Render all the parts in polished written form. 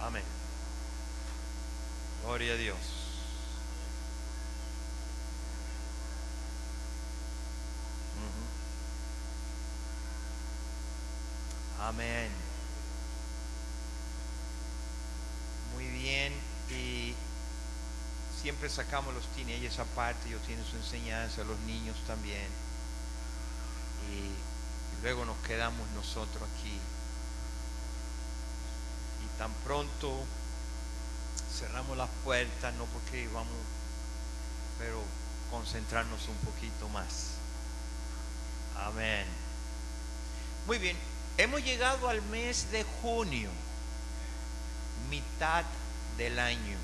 Amén. Gloria a Dios. Amén. Muy bien. Y siempre sacamos los teenagers aparte. Ellos tienen su enseñanza, los niños también. Y luego nos quedamos nosotros aquí. Y tan pronto cerramos las puertas, no porque vamos, pero concentrarnos un poquito más. Amén. Muy bien. Hemos llegado al mes de junio, mitad del año.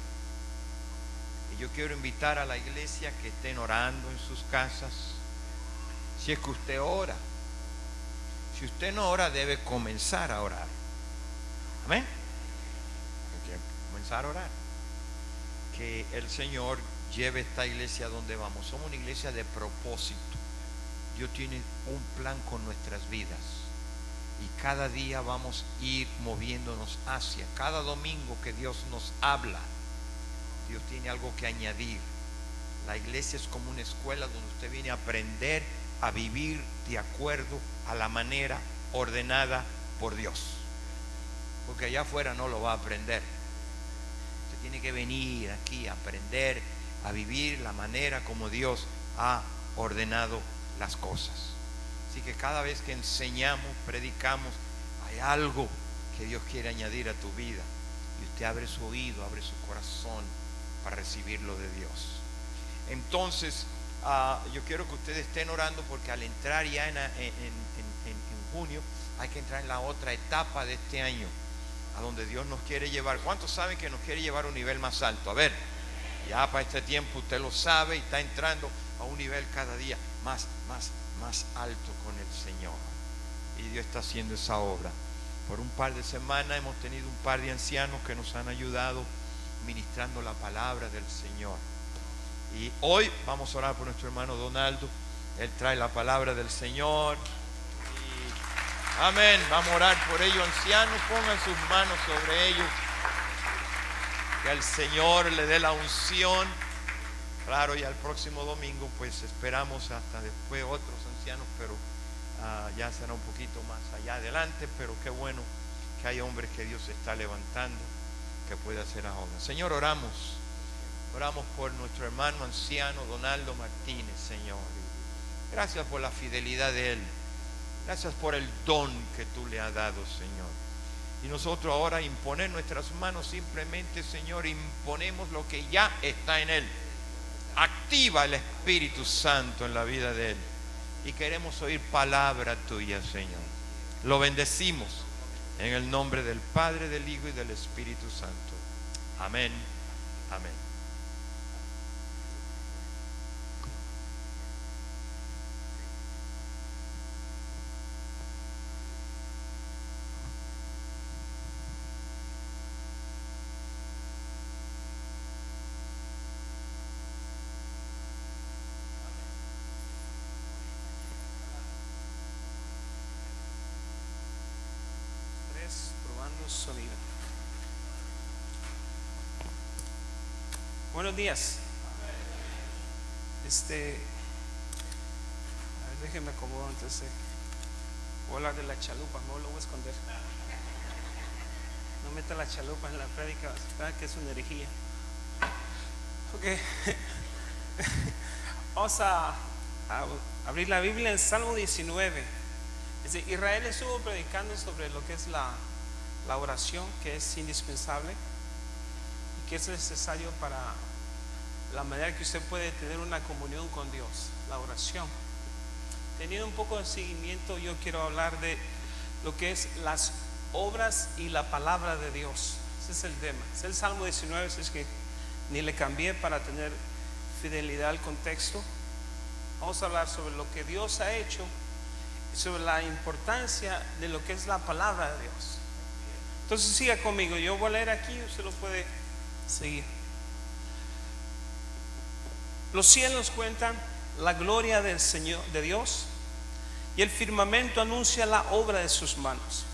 Y yo quiero invitar a la iglesia que estén orando en sus casas. Si es que usted ora. Si usted no ora, debe comenzar a orar. Amén. Hay que comenzar a orar. Que el Señor lleve esta iglesia donde vamos. Somos una iglesia de propósito. Dios tiene un plan con nuestras vidas. Y cada día vamos a ir moviéndonos hacia. Cada domingo que Dios nos habla, Dios tiene algo que añadir. La iglesia es como una escuela donde usted viene a aprender a vivir de acuerdo a la manera ordenada por Dios. Porque allá afuera no lo va a aprender. Usted tiene que venir aquí a aprender a vivir la manera como Dios ha ordenado las cosas. Así que cada vez que enseñamos, predicamos, hay algo que Dios quiere añadir a tu vida. Y usted abre su oído, abre su corazón para recibirlo de Dios. Entonces, yo quiero que ustedes estén orando porque al entrar ya en junio, hay que entrar en la otra etapa de este año, a donde Dios nos quiere llevar. ¿Cuántos saben que nos quiere llevar a un nivel más alto? A ver, ya para este tiempo usted lo sabe y está entrando a un nivel cada día más alto con el Señor. Y Dios está haciendo esa obra. Por un par de semanas hemos tenido un par de ancianos que nos han ayudado ministrando la palabra del Señor. Y hoy vamos a orar por nuestro hermano Donaldo. Él trae la palabra del Señor. Y, amén. Vamos a orar por ellos, ancianos. Pongan sus manos sobre ellos. Que el Señor le dé la unción. Claro, y al próximo domingo pues esperamos hasta después otros ancianos, pero ya será un poquito más allá adelante. Pero qué bueno que hay hombres que Dios está levantando, que puede hacer ahora. Señor, oramos por nuestro hermano anciano Donaldo Martínez, Señor. Gracias por la fidelidad de él. Gracias por el don que tú le has dado, Señor. Y nosotros ahora imponer nuestras manos simplemente, Señor, imponemos lo que ya está en él. Activa el Espíritu Santo en la vida de él. Y queremos oír palabra tuya, Señor. Lo bendecimos en el nombre del Padre, del Hijo y del Espíritu Santo. Amén. Amén. Probando sonido. Buenos días. A ver, déjenme acomodar antes de voy a hablar de la chalupa, no lo voy a esconder. No meta la chalupa en la prédica, que es una herejía. Ok. Vamos a abrir la Biblia en Salmo 19. Israel estuvo predicando sobre lo que es la oración, que es indispensable y que es necesario para la manera que usted puede tener una comunión con Dios, la oración. Teniendo un poco de seguimiento, yo quiero hablar de lo que es las obras y la palabra de Dios. Ese es el tema. Es el Salmo 19, es que ni le cambié para tener fidelidad al contexto. Vamos a hablar sobre lo que Dios ha hecho, sobre la importancia de lo que es la palabra de Dios. Entonces siga conmigo, yo voy a leer aquí, usted lo puede seguir. Los cielos cuentan la gloria del Señor, de Dios, y el firmamento anuncia la obra de sus manos.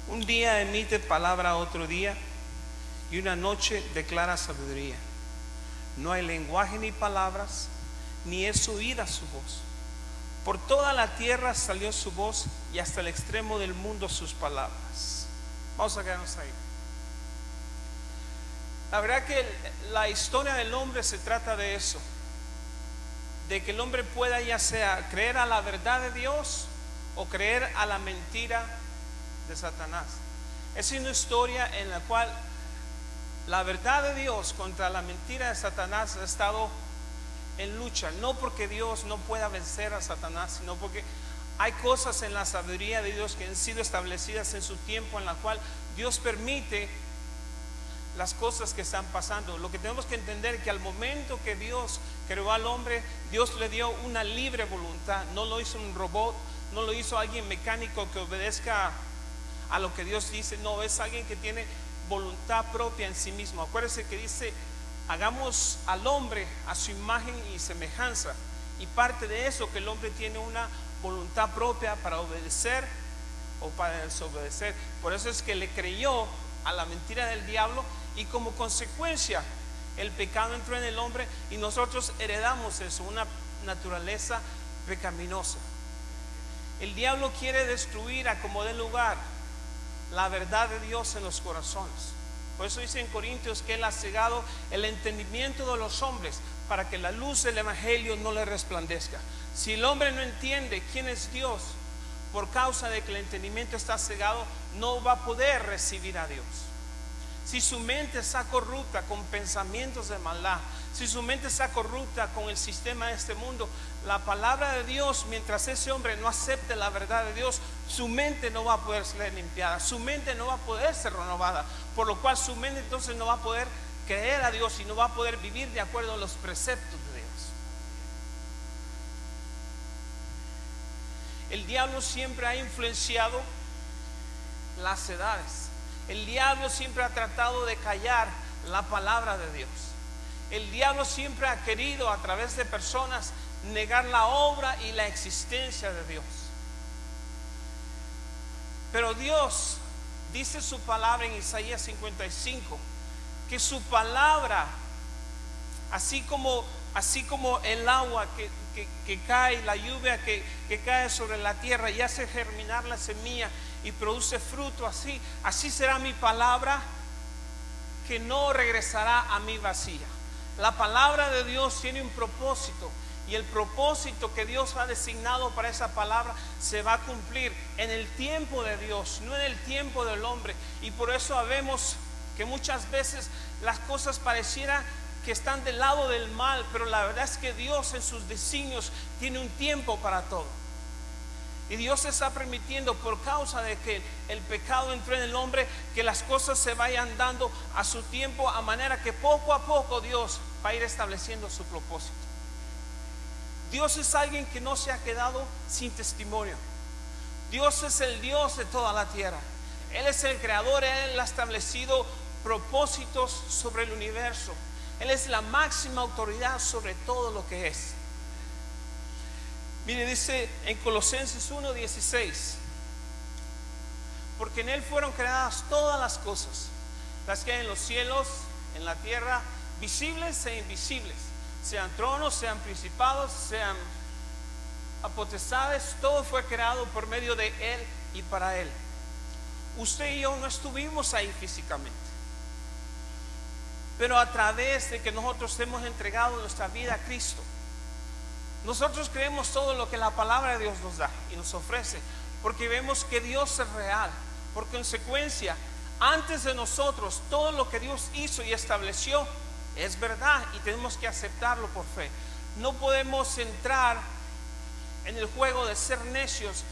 Un día emite palabra a otro día, y una noche declara sabiduría. No hay lenguaje ni palabras, ni es oída su voz. Por toda la tierra salió su voz, y hasta el extremo del mundo sus palabras. Vamos a quedarnos ahí. La verdad que la historia del hombre se trata de eso, de que el hombre pueda ya sea creer a la verdad de Dios o creer a la mentira de Satanás. Es una historia en la cual la verdad de Dios contra la mentira de Satanás ha estado en lucha, no porque Dios no pueda vencer a Satanás, sino porque hay cosas en la sabiduría de Dios que han sido establecidas en su tiempo, en la cual Dios permite las cosas que están pasando. Lo que tenemos que entender es que al momento que Dios creó al hombre, Dios le dio una libre voluntad. No lo hizo un robot, no lo hizo alguien mecánico que obedezca a lo que Dios dice. No, es alguien que tiene voluntad propia en sí mismo. Acuérdense que dice: hagamos al hombre a su imagen y semejanza. Y parte de eso, que el hombre tiene una voluntad propia para obedecer o para desobedecer. Por eso es que le creyó a la mentira del diablo, y como consecuencia el pecado entró en el hombre, y nosotros heredamos eso, una naturaleza pecaminosa. El diablo quiere destruir a como dé lugar la verdad de Dios en los corazones. Por eso dice en Corintios que Él ha cegado el entendimiento de los hombres para que la luz del evangelio no le resplandezca. Si el hombre no entiende quién es Dios, por causa de que el entendimiento está cegado, no va a poder recibir a Dios. Si su mente está corrupta con pensamientos de maldad, si su mente está corrupta con el sistema de este mundo, la palabra de Dios, mientras ese hombre no acepte la verdad de Dios, su mente no va a poder ser limpiada, su mente no va a poder ser renovada, por lo cual su mente entonces no va a poder creer a Dios y no va a poder vivir de acuerdo a los preceptos de Dios. El diablo siempre ha influenciado las edades. El diablo siempre ha tratado de callar la palabra de Dios. El diablo siempre ha querido, a través de personas, negar la obra y la existencia de Dios. Pero Dios dice su palabra en Isaías 55, que su palabra, así como el agua que cae, la lluvia que cae sobre la tierra y hace germinar la semilla y produce fruto, así será mi palabra, que no regresará a mí vacía. La palabra de Dios tiene un propósito, y el propósito que Dios ha designado para esa palabra se va a cumplir en el tiempo de Dios, no en el tiempo del hombre. Y por eso sabemos que muchas veces las cosas parecieran que están del lado del mal, pero la verdad es que Dios en sus designios tiene un tiempo para todo. Y Dios está permitiendo, por causa de que el pecado entró en el hombre, que las cosas se vayan dando a su tiempo, a manera que poco a poco Dios va a ir estableciendo su propósito. Dios es alguien que no se ha quedado sin testimonio. Dios es el Dios de toda la tierra. Él es el creador. Él ha establecido propósitos sobre el universo. Él es la máxima autoridad sobre todo lo que es. Mire, dice en Colosenses 1:16: porque en Él fueron creadas todas las cosas, las que hay en los cielos, en la tierra, visibles e invisibles, sean tronos, sean principados, sean potestades. Todo fue creado por medio de Él y para Él. Usted y yo no estuvimos ahí físicamente, pero a través de que nosotros hemos entregado nuestra vida a Cristo, nosotros creemos todo lo que la palabra de Dios nos da y nos ofrece, porque vemos que Dios es real. Por consecuencia, antes de nosotros, todo lo que Dios hizo y estableció es verdad, y tenemos que aceptarlo por fe. No podemos entrar en el juego de ser necios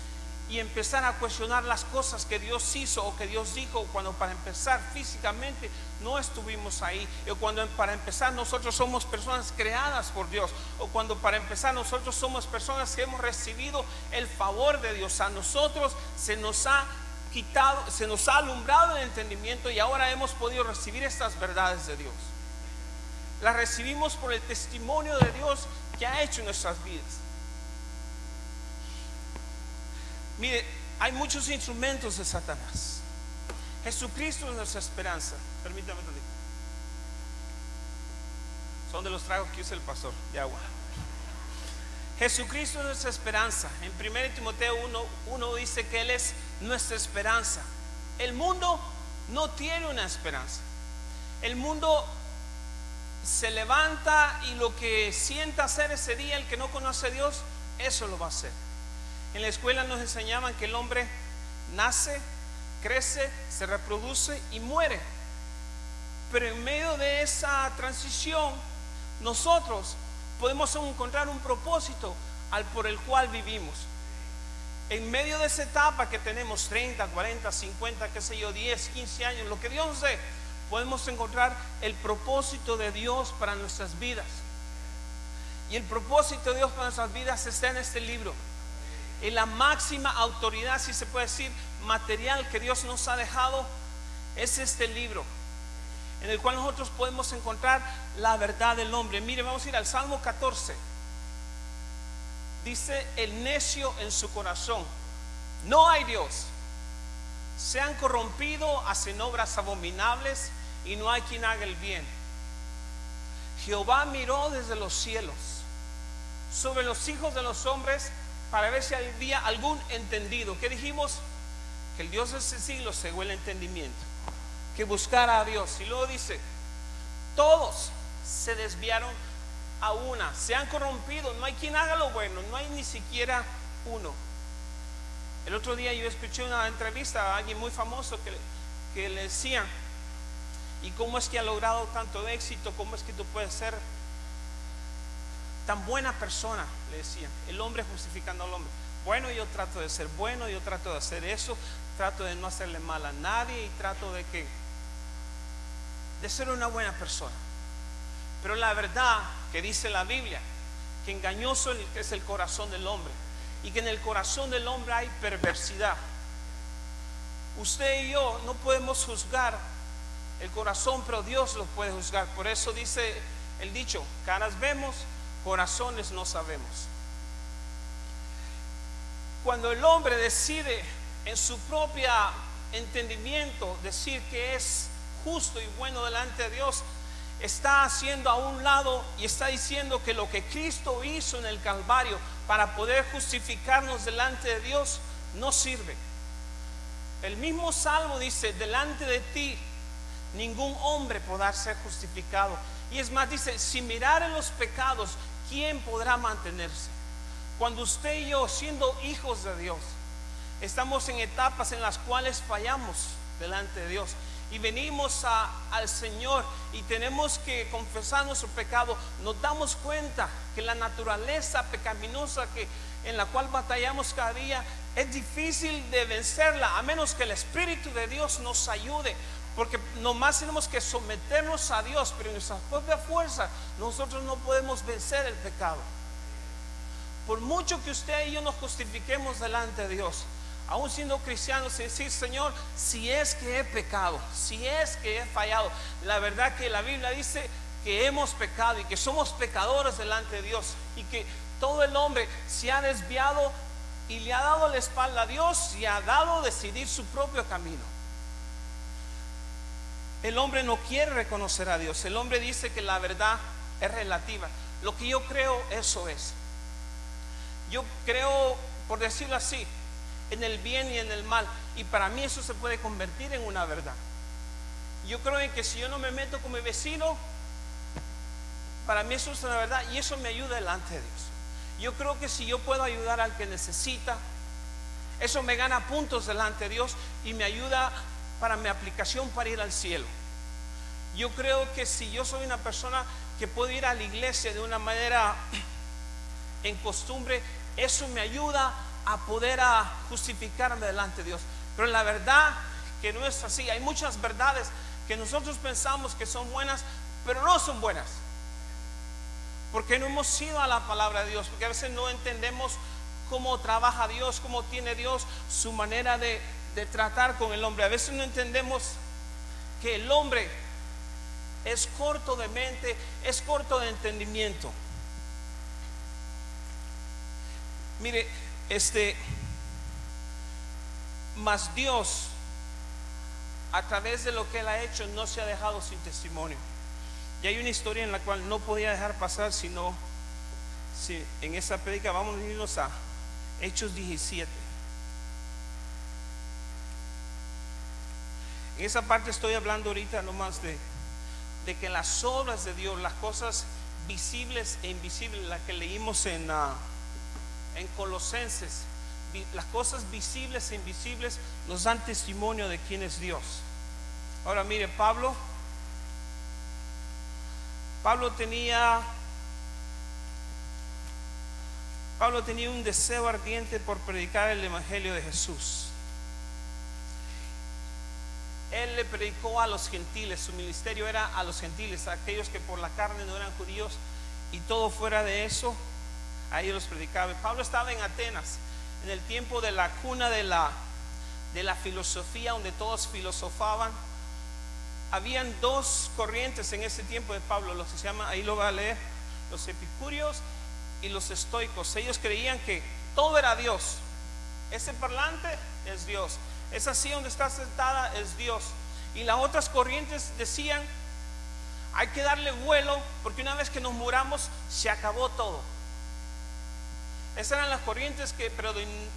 y empezar a cuestionar las cosas que Dios hizo o que Dios dijo, cuando para empezar físicamente no estuvimos ahí, o cuando para empezar nosotros somos personas creadas por Dios, o cuando para empezar nosotros somos personas que hemos recibido el favor de Dios. A nosotros se nos ha quitado, se nos ha alumbrado el entendimiento, y ahora hemos podido recibir estas verdades de Dios. Las recibimos por el testimonio de Dios que ha hecho en nuestras vidas. Mire, hay muchos instrumentos de Satanás. Jesucristo es nuestra esperanza. Permítame un ratito. Son de los tragos que usa el pastor de agua. Jesucristo es nuestra esperanza. En 1 Timoteo 1 dice que Él es nuestra esperanza. El mundo no tiene una esperanza. El mundo se levanta y lo que sienta hacer ese día, el que no conoce a Dios, eso lo va a hacer. En la escuela nos enseñaban que el hombre nace, crece, se reproduce y muere. Pero en medio de esa transición, nosotros podemos encontrar un propósito por el cual vivimos. En medio de esa etapa que tenemos 30, 40, 50, qué sé yo, 10, 15 años, lo que Dios nos dé, podemos encontrar el propósito de Dios para nuestras vidas. Y el propósito de Dios para nuestras vidas está en este libro. En la máxima autoridad, si se puede decir, material que Dios nos ha dejado, es este libro, en el cual nosotros podemos encontrar la verdad del hombre. Mire, vamos a ir al Salmo 14. Dice: el necio en su corazón, no hay Dios. Se han corrompido, hacen obras abominables y no hay quien haga el bien. Jehová miró desde los cielos sobre los hijos de los hombres para ver si había algún entendido. ¿Qué dijimos? Que el Dios de ese siglo cegó el entendimiento, que buscara a Dios. Y luego dice: todos se desviaron a una, se han corrompido, no hay quien haga lo bueno, no hay ni siquiera uno. El otro día yo escuché una entrevista a alguien muy famoso que le decía: ¿y cómo es que ha logrado tanto éxito? ¿Cómo es que tú puedes ser tan buena persona? Le decía el hombre, justificando al hombre. Bueno, yo trato de ser bueno, yo trato de hacer eso, trato de no hacerle mal a nadie y trato de ser una buena persona. Pero la verdad que dice la Biblia, que engañoso es el corazón del hombre, y que en el corazón del hombre hay perversidad. Usted y yo no podemos juzgar el corazón, pero Dios lo puede juzgar. Por eso dice el dicho: caras vemos, corazones no sabemos. Cuando el hombre decide en su propio entendimiento decir que es justo y bueno delante de Dios, está haciendo a un lado y está diciendo que lo que Cristo hizo en el Calvario para poder justificarnos delante de Dios no sirve. El mismo Salmo dice: delante de ti ningún hombre podrá ser justificado. Y es más, dice: si miraren los pecados, ¿quién podrá mantenerse? Cuando usted y yo, siendo hijos de Dios, estamos en etapas en las cuales fallamos delante de Dios y venimos al Señor y tenemos que confesar nuestro pecado, nos damos cuenta que la naturaleza pecaminosa en la cual batallamos cada día es difícil de vencerla, a menos que el Espíritu de Dios nos ayude. Porque nomás tenemos que someternos a Dios, pero en nuestra propia fuerza nosotros no podemos vencer el pecado. Por mucho que usted y yo nos justifiquemos delante de Dios, aún siendo cristianos, y decir: Señor, si es que he pecado, si es que he fallado. La verdad que la Biblia dice que hemos pecado y que somos pecadores delante de Dios, y que todo el hombre se ha desviado y le ha dado la espalda a Dios y ha dado decidir su propio camino. El hombre no quiere reconocer a Dios. El hombre dice que la verdad es relativa. Lo que yo creo, eso es. Yo creo, por decirlo así, en el bien y en el mal, y para mí eso se puede convertir en una verdad. Yo creo en que si yo no me meto con mi vecino, para mí eso es una verdad, y eso me ayuda delante de Dios. Yo creo que si yo puedo ayudar al que necesita, eso me gana puntos delante de Dios y me ayuda para mi aplicación para ir al cielo. Yo creo que si yo soy una persona que puedo ir a la iglesia de una manera en costumbre, eso me ayuda a poder justificarme delante de Dios. Pero la verdad que no es así. Hay muchas verdades que nosotros pensamos que son buenas, pero no son buenas, porque no hemos ido a la palabra de Dios, porque a veces no entendemos cómo trabaja Dios, cómo tiene Dios su manera de tratar con el hombre. A veces no entendemos que el hombre es corto de mente, es corto de entendimiento. Mire, mas Dios a través de lo que Él ha hecho, no se ha dejado sin testimonio. Y hay una historia en la cual no podía dejar pasar, sino si en esa prédica vamos a irnos a Hechos 17. En esa parte estoy hablando ahorita nomás de que las obras de Dios, las cosas visibles e invisibles, las que leímos en Colosenses, las cosas visibles e invisibles nos dan testimonio de quién es Dios. Ahora mire, Pablo tenía un deseo ardiente por predicar el evangelio de Jesús. Él le predicó a los gentiles, su ministerio era a los gentiles, a aquellos que por la carne no eran judíos, y todo fuera de eso, a ellos los predicaba. Y Pablo estaba en Atenas, en el tiempo de la cuna de la filosofía, donde todos filosofaban. Habían dos corrientes en ese tiempo de Pablo, los que se llaman, ahí lo va a leer, los epicúreos y los estoicos. Ellos creían que todo era Dios. Ese parlante es Dios, esa silla donde está sentada es Dios. Y las otras corrientes decían: hay que darle vuelo, porque una vez que nos muramos se acabó todo. Esas eran las corrientes que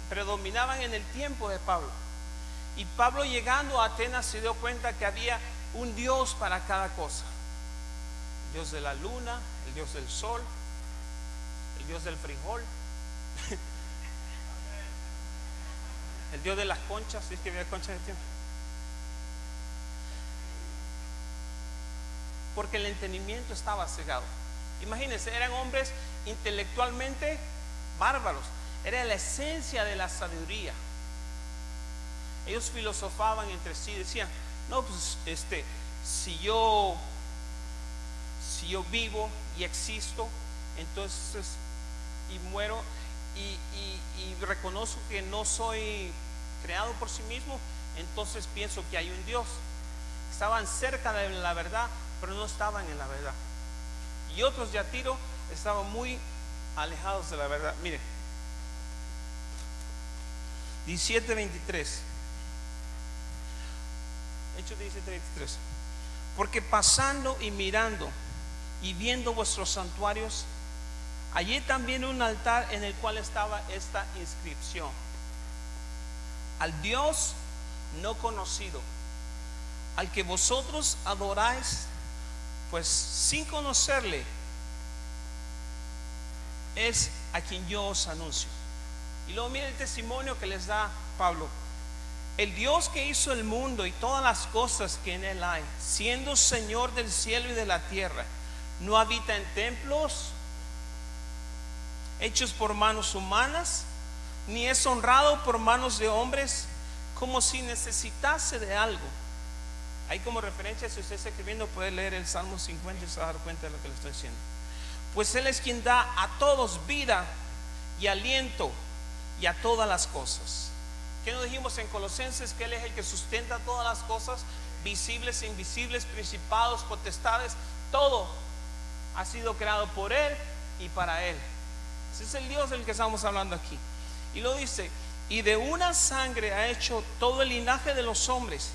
predominaban en el tiempo de Pablo. Y Pablo, llegando a Atenas, se dio cuenta que había un Dios para cada cosa: el Dios de la luna, el Dios del sol, el Dios del frijol, el Dios de las conchas, si es que había conchas de tiempo. Porque el entendimiento estaba cegado. Imagínense, eran hombres intelectualmente bárbaros. Era la esencia de la sabiduría. Ellos filosofaban entre sí, decían: no, pues si yo vivo y existo, entonces, y muero, y reconozco que no soy creado por sí mismo, entonces pienso que hay un Dios. Estaban cerca de la verdad, pero no estaban en la verdad. Y otros de a tiro estaban muy alejados de la verdad. Mire, 17:23. Hechos 17:23. Porque pasando y mirando y viendo vuestros santuarios, hallé también un altar en el cual estaba esta inscripción: al Dios no conocido, al que vosotros adoráis, pues sin conocerle, es a quien yo os anuncio. Y luego mire el testimonio que les da Pablo: el Dios que hizo el mundo y todas las cosas que en él hay, siendo Señor del cielo y de la tierra, no habita en templos hechos por manos humanas, ni es honrado por manos de hombres, como si necesitase de algo. Ahí como referencia, si usted está escribiendo, puede leer el Salmo 50 y se va a dar cuenta de lo que le estoy diciendo. Pues Él es quien da a todos vida y aliento y a todas las cosas. ¿Qué nos dijimos en Colosenses? Que Él es el que sustenta todas las cosas, visibles e invisibles, principados, potestades. Todo ha sido creado por Él y para Él. Ese es el Dios del que estamos hablando aquí. Y lo dice: y de una sangre ha hecho todo el linaje de los hombres,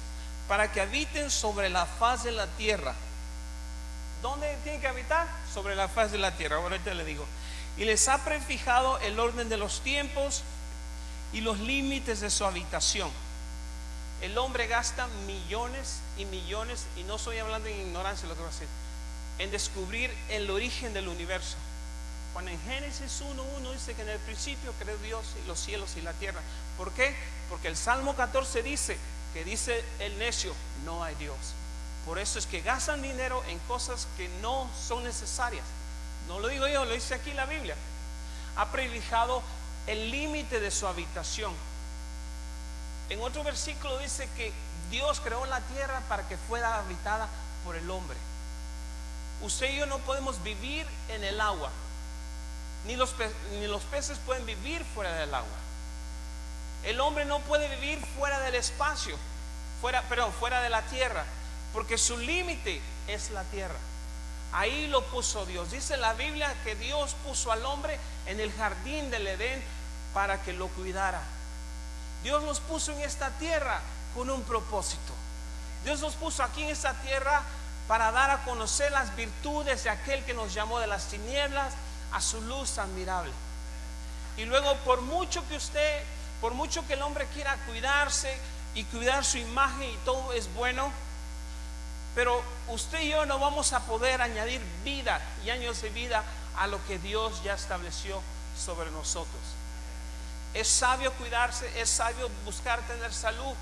para que habiten sobre la faz de la tierra. ¿Dónde tienen que habitar? Sobre la faz de la tierra. Ahorita le digo. Y les ha prefijado el orden de los tiempos y los límites de su habitación. El hombre gasta millones y millones, y no estoy hablando en ignorancia lo que va a decir, en descubrir el origen del universo. Cuando en Génesis 1:1 dice que en el principio creó Dios los cielos y la tierra. ¿Por qué? Porque el Salmo 14 dice el necio: no hay Dios. Por eso es que gastan dinero en cosas que no son necesarias. No lo digo yo, lo dice aquí la Biblia. Ha privilegiado el límite de su habitación. En otro versículo dice que Dios creó la tierra para que fuera habitada por el hombre. Usted y yo no podemos vivir en el agua, ni los peces pueden vivir fuera del agua. El hombre no puede vivir fuera del espacio, fuera de la tierra, porque su límite es la tierra. Ahí lo puso Dios. Dice la Biblia que Dios puso al hombre en el jardín del Edén para que lo cuidara. Dios nos puso en esta tierra con un propósito. Dios nos puso aquí en esta tierra para dar a conocer las virtudes de aquel que nos llamó de las tinieblas a su luz admirable. Y luego, por mucho que el hombre quiera cuidarse y cuidar su imagen, y todo es bueno, pero usted y yo no vamos a poder añadir vida y años de vida a lo que Dios ya estableció sobre nosotros. Es sabio cuidarse, es sabio buscar tener salud,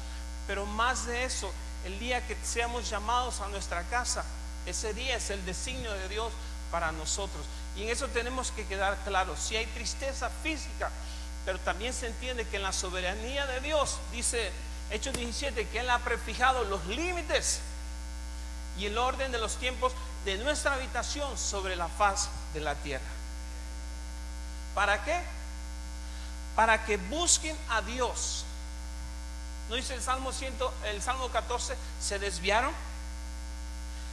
pero más de eso, el día que seamos llamados a nuestra casa, ese día es el designio de Dios para nosotros. Y en eso tenemos que quedar claros. Si hay tristeza física, pero también se entiende que en la soberanía de Dios, dice Hechos 17, que Él ha prefijado los límites y el orden de los tiempos de nuestra habitación sobre la faz de la tierra. ¿Para qué? Para que busquen a Dios. ¿No dice el Salmo 14? ¿Se desviaron?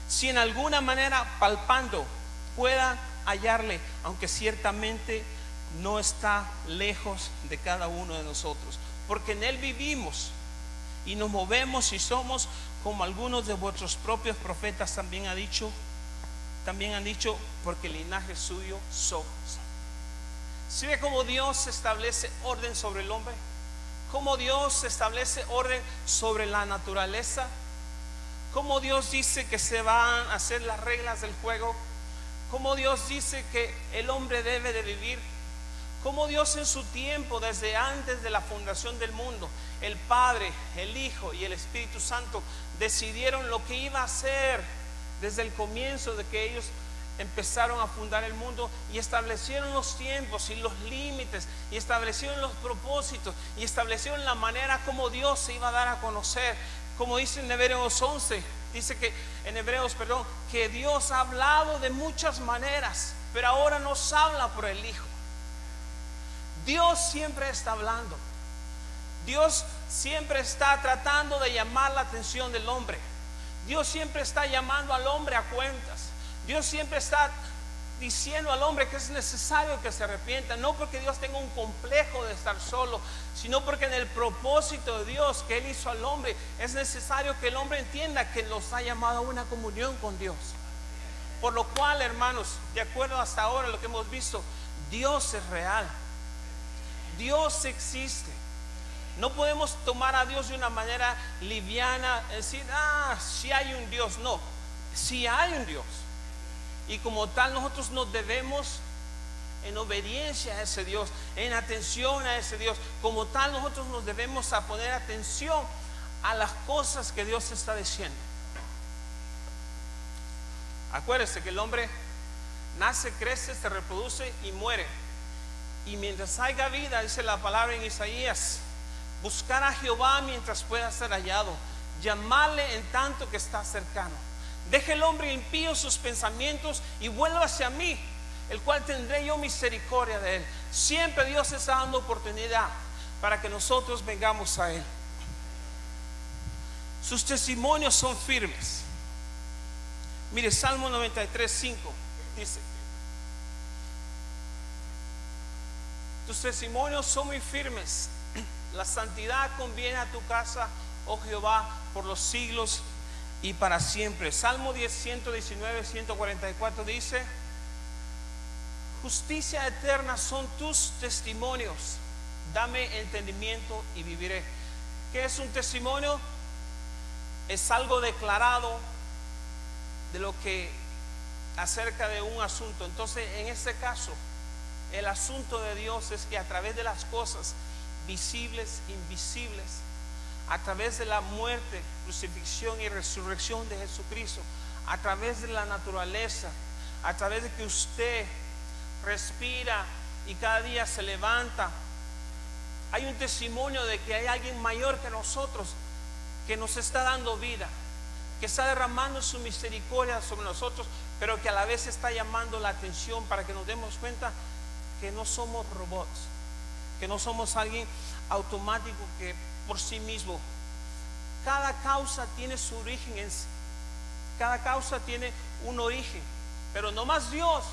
Si en alguna manera palpando puedan hallarle, aunque ciertamente no está lejos de cada uno de nosotros, porque en Él vivimos y nos movemos y somos, como algunos de vuestros propios profetas también han dicho, porque el linaje suyo somos. ¿Sí ve cómo Dios establece orden sobre el hombre? ¿Cómo Dios establece orden sobre la naturaleza? ¿Cómo Dios dice que se van a hacer las reglas del juego? ¿Cómo Dios dice que el hombre debe de vivir? ¿Cómo Dios en su tiempo, desde antes de la fundación del mundo, el Padre, el Hijo y el Espíritu Santo decidieron lo que iba a hacer desde el comienzo de que ellos empezaron a fundar el mundo, y establecieron los tiempos y los límites, y establecieron los propósitos, y establecieron la manera como Dios se iba a dar a conocer? Como dice en Hebreos 11, dice que en Hebreos, que Dios ha hablado de muchas maneras, pero ahora nos habla por el Hijo. Dios siempre está hablando. Dios siempre está tratando de llamar la atención del hombre. Dios siempre está llamando al hombre a cuentas. Dios siempre está diciendo al hombre que es necesario que se arrepienta, no porque Dios tenga un complejo de estar solo, sino porque en el propósito de Dios que Él hizo al hombre, es necesario que el hombre entienda que los ha llamado a una comunión con Dios. Por lo cual, hermanos, de acuerdo hasta ahora lo que hemos visto, Dios es real, Dios existe. No podemos tomar a Dios de una manera liviana, decir, si hay un Dios. No, si hay un Dios. Y como tal nosotros nos debemos en obediencia a ese Dios, en atención a ese Dios. Como tal nosotros nos debemos a poner atención a las cosas que Dios está diciendo. Acuérdese que el hombre nace, crece, se reproduce y muere. Y mientras haya vida, dice la palabra en Isaías, buscar a Jehová mientras pueda ser hallado, llamarle en tanto que está cercano. Deje el hombre impío sus pensamientos y vuelva hacia mí, el cual tendré yo misericordia de él. Siempre Dios está dando oportunidad para que nosotros vengamos a Él. Sus testimonios son firmes. Mire, Salmo 93:5 dice: tus testimonios son muy firmes. La santidad conviene a tu casa, oh Jehová, por los siglos y para siempre. Salmo 119, 144 dice: justicia eterna son tus testimonios, dame entendimiento y viviré. ¿Qué es un testimonio? Es algo declarado de lo que acerca de un asunto. Entonces, en este caso, el asunto de Dios es que a través de las cosas visibles, invisibles, a través de la muerte, crucifixión y resurrección de Jesucristo, a través de la naturaleza, a través de que usted respira y cada día se levanta, hay un testimonio de que hay alguien mayor que nosotros que nos está dando vida, que está derramando su misericordia sobre nosotros, pero que a la vez está llamando la atención para que nos demos cuenta que no somos robots, que no somos alguien automático que por sí mismo. Cada causa tiene su origen en sí. Cada causa tiene un origen, pero no más Dios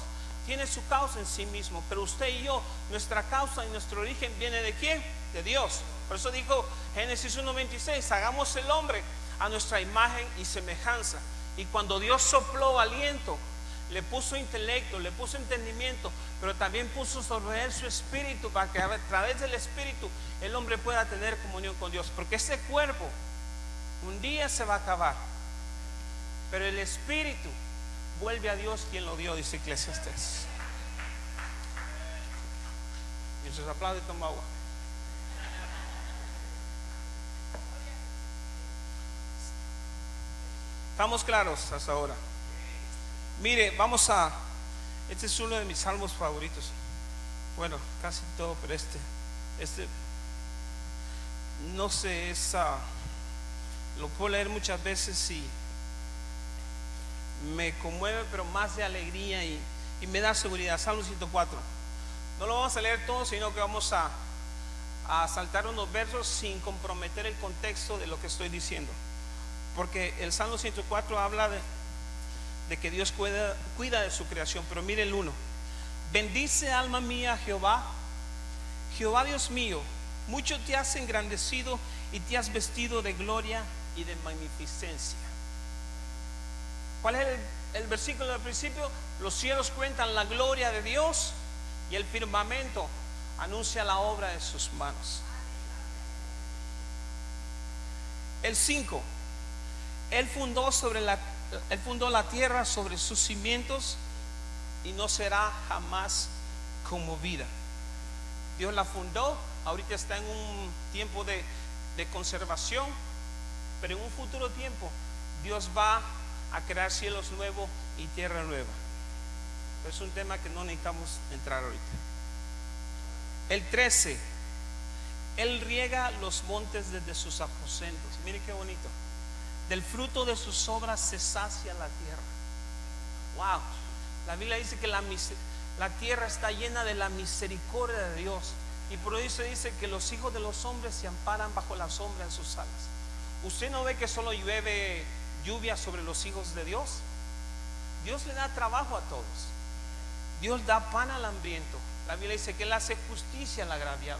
tiene su causa en sí mismo. Pero usted y yo, nuestra causa y nuestro origen viene de ¿quién? De Dios. Por eso dijo Génesis 1:26: hagamos el hombre a nuestra imagen y semejanza. Y cuando Dios sopló aliento, le puso intelecto, le puso entendimiento, pero también puso sobre él su espíritu, para que a través del espíritu el hombre pueda tener comunión con Dios. Porque ese cuerpo un día se va a acabar, pero el espíritu vuelve a Dios quien lo dio, dice Eclesiastés. Mientras aplaude, toma agua. ¿Estamos claros hasta ahora? Mire, este es uno de mis salmos favoritos. Bueno, casi todo, pero este no sé, lo puedo leer muchas veces y me conmueve, pero más de alegría y me da seguridad. Salmo 104. No lo vamos a leer todo, sino que vamos a saltar unos versos sin comprometer el contexto de lo que estoy diciendo. Porque el Salmo 104 habla de que Dios cuida de su creación. Pero mire el 1. Bendice alma mía a Jehová. Jehová Dios mío, mucho te has engrandecido y te has vestido de gloria y de magnificencia. ¿Cuál es el versículo del principio? Los cielos cuentan la gloria de Dios y el firmamento anuncia la obra de sus manos. El 5. Él fundó la tierra sobre sus cimientos y no será jamás conmovida. Dios la fundó, ahorita está en un tiempo de conservación, pero en un futuro tiempo Dios va a crear cielos nuevos y tierra nueva. Es un tema que no necesitamos entrar ahorita. El 13. Él riega los montes desde sus aposentos. Mire qué bonito. Del fruto de sus obras se sacia la tierra. Wow. La Biblia dice que la tierra está llena de la misericordia de Dios. Y por eso dice que los hijos de los hombres se amparan bajo la sombra de sus alas. ¿Usted no ve que solo llueve lluvia sobre los hijos de Dios? Dios le da trabajo a todos. Dios da pan al hambriento. La Biblia dice que Él hace justicia al agraviado.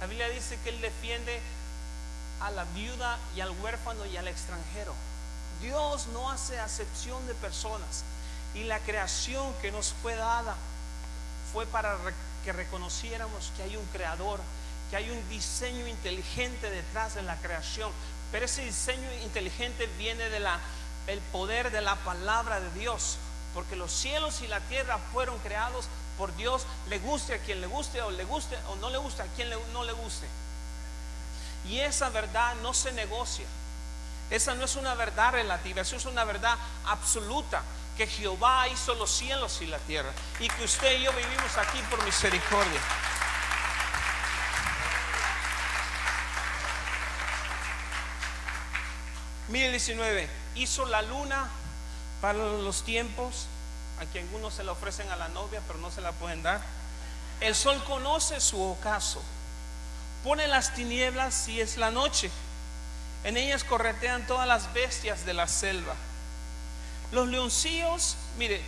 La Biblia dice que Él defiende a la viuda y al huérfano y al extranjero. Dios no hace acepción de personas. Y la creación que nos fue dada fue para que reconociéramos que hay un creador, que hay un diseño inteligente detrás de la creación. Pero ese diseño inteligente viene del poder de la palabra de Dios. Porque los cielos y la tierra fueron creados por Dios, le guste a quien le guste o no le guste a quien no le guste. Y esa verdad no se negocia. Esa no es una verdad relativa, eso es una verdad absoluta. Que Jehová hizo los cielos y la tierra, y que usted y yo vivimos aquí por misericordia. Mire el 19. Hizo la luna para los tiempos. Aquí algunos se la ofrecen a la novia, pero no se la pueden dar. El sol conoce su ocaso. Pone las tinieblas si es la noche. En ellas corretean todas las bestias de la selva. Los leoncillos, mire,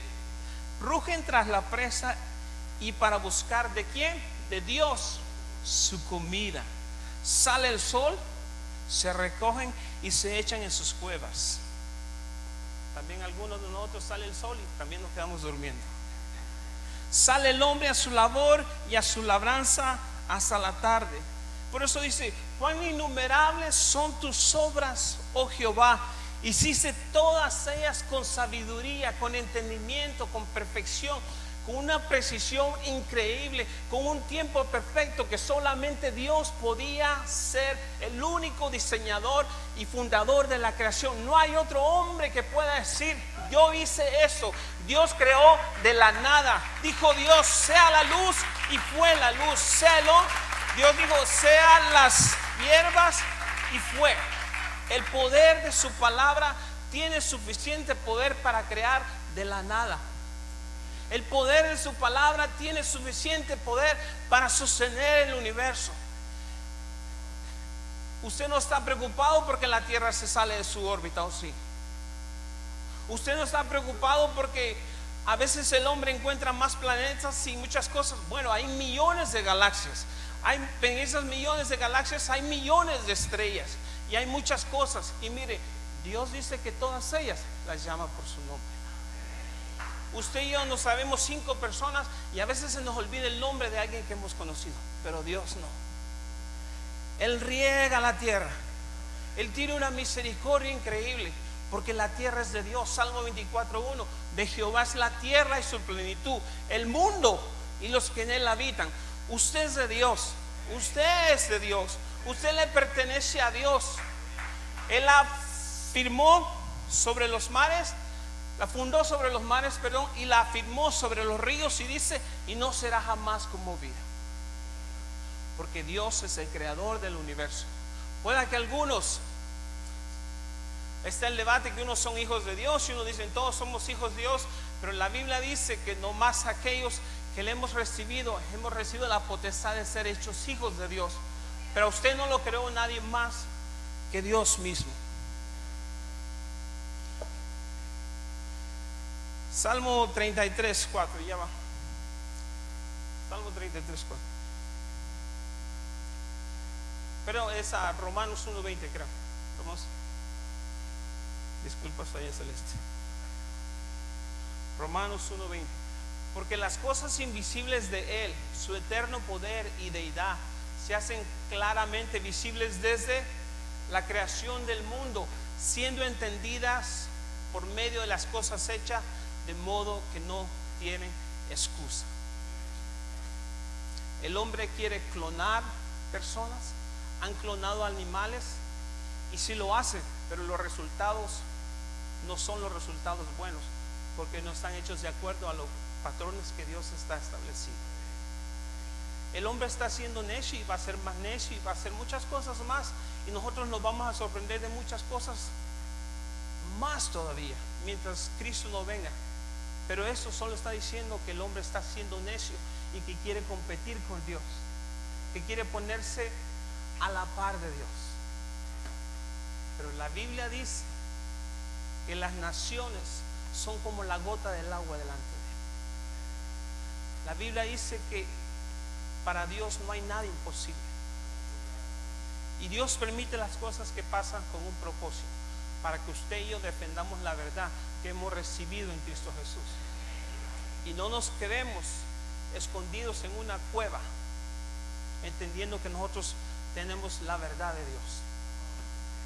rugen tras la presa y para buscar ¿de quién? De Dios, su comida. Sale el sol, se recogen y se echan en sus cuevas. También algunos de nosotros sale el sol y también nos quedamos durmiendo. Sale el hombre a su labor y a su labranza hasta la tarde. Por eso dice: cuán innumerables son tus obras, oh Jehová. Hiciste todas ellas con sabiduría, con entendimiento, con perfección, con una precisión increíble, con un tiempo perfecto que solamente Dios podía ser el único diseñador y fundador de la creación. No hay otro hombre que pueda decir: yo hice eso. Dios creó de la nada. Dijo Dios: sea la luz, y fue la luz. Dios dijo: sean las hierbas, y fue. El poder de su palabra tiene suficiente poder para crear de la nada. El poder de su palabra tiene suficiente poder para sostener el universo. Usted no está preocupado porque la Tierra se sale de su órbita, ¿o sí? Usted no está preocupado porque a veces el hombre encuentra más planetas y muchas cosas. Bueno, hay millones de galaxias. En esas millones de galaxias hay millones de estrellas. Y y hay muchas cosas. Y mire, Dios dice que todas ellas las llama por su nombre. Usted y yo no sabemos 5 personas y a veces se nos olvida el nombre de alguien que hemos conocido, pero Dios no. Él riega la tierra. Él tiene una misericordia increíble, porque la tierra es de Dios. Salmo 24:1: de Jehová es la tierra y su plenitud, el mundo y los que en él habitan. Usted es de Dios. Usted es de Dios. Usted le pertenece a Dios. Él la firmó sobre los mares, la fundó sobre los mares, perdón, y la afirmó sobre los ríos, y dice: y no será jamás conmovida. Porque Dios es el creador del universo. Pueda que algunos, está el debate que unos son hijos de Dios y unos dicen todos somos hijos de Dios, pero la Biblia dice que no más aquellos que le hemos recibido la potestad de ser hechos hijos de Dios. Pero a usted no lo creó nadie más que Dios mismo. Salmo 33:4, ya va. Salmo 33:4. Pero es a Romanos 1:20, creo. Vamos. Disculpa, soy celeste. Romanos 1:20. Porque las cosas invisibles de Él, su eterno poder y deidad, se hacen claramente visibles desde la creación del mundo, siendo entendidas por medio de las cosas hechas, de modo que no tienen excusa. El hombre quiere clonar personas, han clonado animales, y sí lo hacen, pero los resultados no son los resultados buenos, porque no están hechos de acuerdo a los patrones que Dios está establecido. El hombre está siendo necio y va a ser más necio y va a hacer muchas cosas más, y nosotros nos vamos a sorprender de muchas cosas más todavía mientras Cristo no venga. Pero eso solo está diciendo que el hombre está siendo necio y que quiere competir con Dios, que quiere ponerse a la par de Dios. Pero la Biblia dice que las naciones son como la gota del agua delante de Él. La Biblia dice que para Dios no hay nada imposible, y Dios permite las cosas que pasan con un propósito, para que usted y yo defendamos la verdad que hemos recibido en Cristo Jesús, y no nos quedemos escondidos en una cueva, entendiendo que nosotros tenemos la verdad de Dios.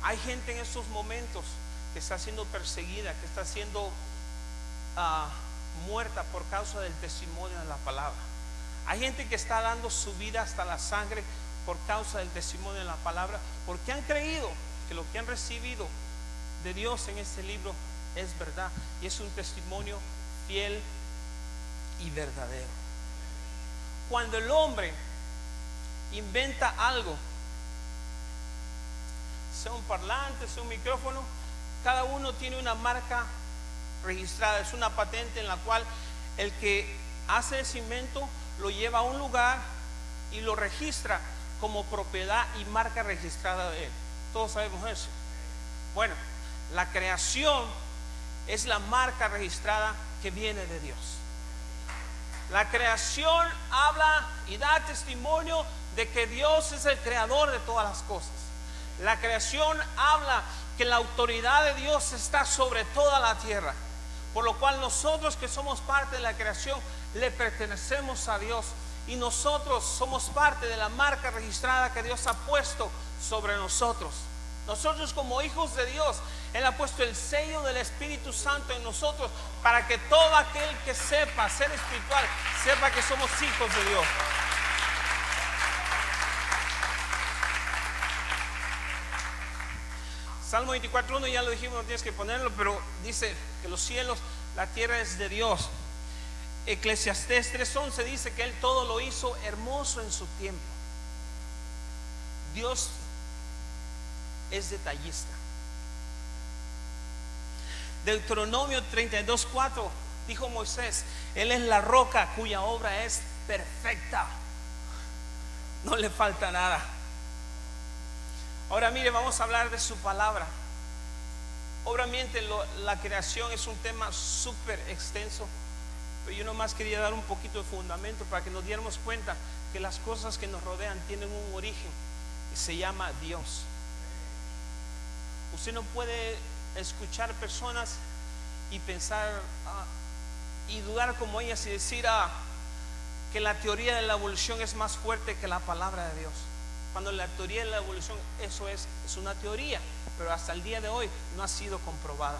Hay gente en estos momentos que está siendo perseguida, que está siendo muerta por causa del testimonio de la palabra. Hay gente que está dando su vida hasta la sangre por causa del testimonio de la palabra, porque han creído que lo que han recibido de Dios en este libro es verdad, y es un testimonio fiel y verdadero. Cuando el hombre inventa algo, sea un parlante, sea un micrófono, cada uno tiene una marca registrada, es una patente en la cual el que hace ese invento lo lleva a un lugar y lo registra como propiedad y marca registrada de él. Todos sabemos eso. Bueno, la creación es la marca registrada que viene de Dios. La creación habla y da testimonio de que Dios es el creador de todas las cosas. La creación habla que la autoridad de Dios está sobre toda la tierra, por lo cual nosotros que somos parte de la creación le pertenecemos a Dios, y nosotros somos parte de la marca registrada que Dios ha puesto sobre nosotros. Nosotros como hijos de Dios, Él ha puesto el sello del Espíritu Santo en nosotros, para que todo aquel que sepa ser espiritual sepa que somos hijos de Dios. Salmo 24:1, ya lo dijimos, no tienes que ponerlo, pero dice que los cielos, la tierra es de Dios. Eclesiastés 3:11 dice que Él todo lo hizo hermoso en su tiempo. Dios es detallista. Deuteronomio 32:4 dijo Moisés: Él es la roca cuya obra es perfecta, no le falta nada. Ahora mire, vamos a hablar de su palabra. Obviamente la creación es un tema súper extenso, pero yo nomás quería dar un poquito de fundamento para que nos diéramos cuenta que las cosas que nos rodean tienen un origen y se llama Dios. Usted no puede escuchar personas y pensar y dudar como ellas y decir que la teoría de la evolución es más fuerte que la palabra de Dios. Cuando la teoría de la evolución, eso es una teoría, pero hasta el día de hoy no ha sido comprobada.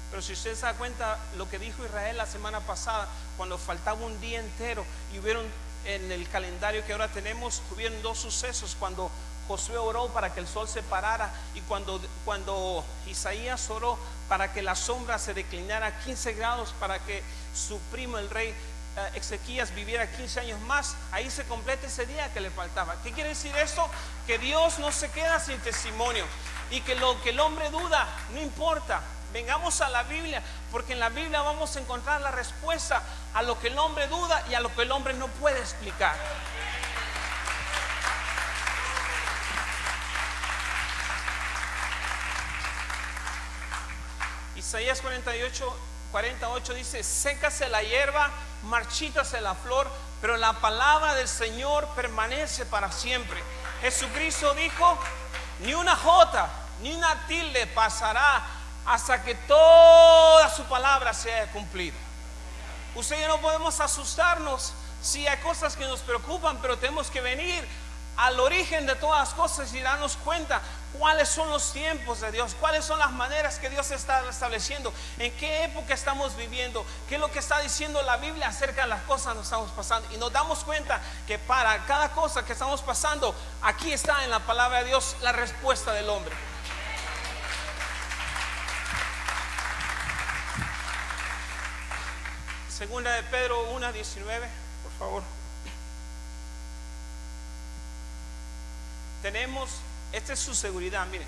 Pero si usted se da cuenta lo que dijo Israel la semana pasada, cuando faltaba un día entero y hubieron en el calendario que ahora tenemos, hubieron 2 sucesos: cuando Josué oró para que el sol se parara y cuando Isaías oró para que la sombra se declinara a 15 grados para que su primo el rey Ezequías viviera 15 años más. Ahí se completa ese día que le faltaba. ¿Qué quiere decir esto? Que Dios no se queda sin testimonio, y que lo que el hombre duda no importa. Vengamos a la Biblia, porque en la Biblia vamos a encontrar la respuesta a lo que el hombre duda y a lo que el hombre no puede explicar. Isaías 48 dice: sécase la hierba, marchítase la flor, pero la palabra del Señor permanece para siempre. Jesucristo dijo: ni una jota ni una tilde pasará hasta que toda su palabra sea cumplida. Usted y yo no podemos asustarnos si hay cosas que nos preocupan, pero tenemos que venir al origen de todas las cosas y darnos cuenta cuáles son los tiempos de Dios, cuáles son las maneras que Dios está estableciendo, en qué época estamos viviendo, qué es lo que está diciendo la Biblia acerca de las cosas que estamos pasando. Y nos damos cuenta que para cada cosa que estamos pasando, aquí está en la palabra de Dios la respuesta del hombre. Segunda de Pedro 1:19, por favor. Tenemos, esta es su seguridad, miren.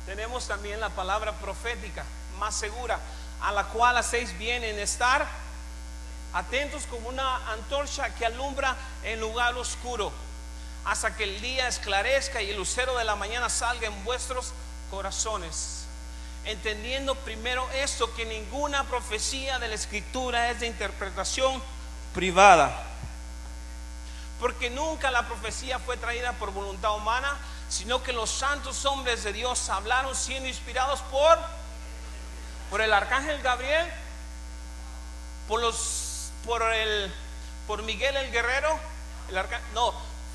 Tenemos también la palabra profética más segura, a la cual hacéis bien en estar atentos como una antorcha que alumbra en lugar oscuro, hasta que el día esclarezca y el lucero de la mañana salga en vuestros corazones. Entendiendo primero esto, que ninguna profecía de la Escritura es de interpretación privada, porque nunca la profecía fue traída por voluntad humana, sino que los santos hombres de Dios hablaron siendo inspirados por el arcángel Gabriel, por Miguel el guerrero,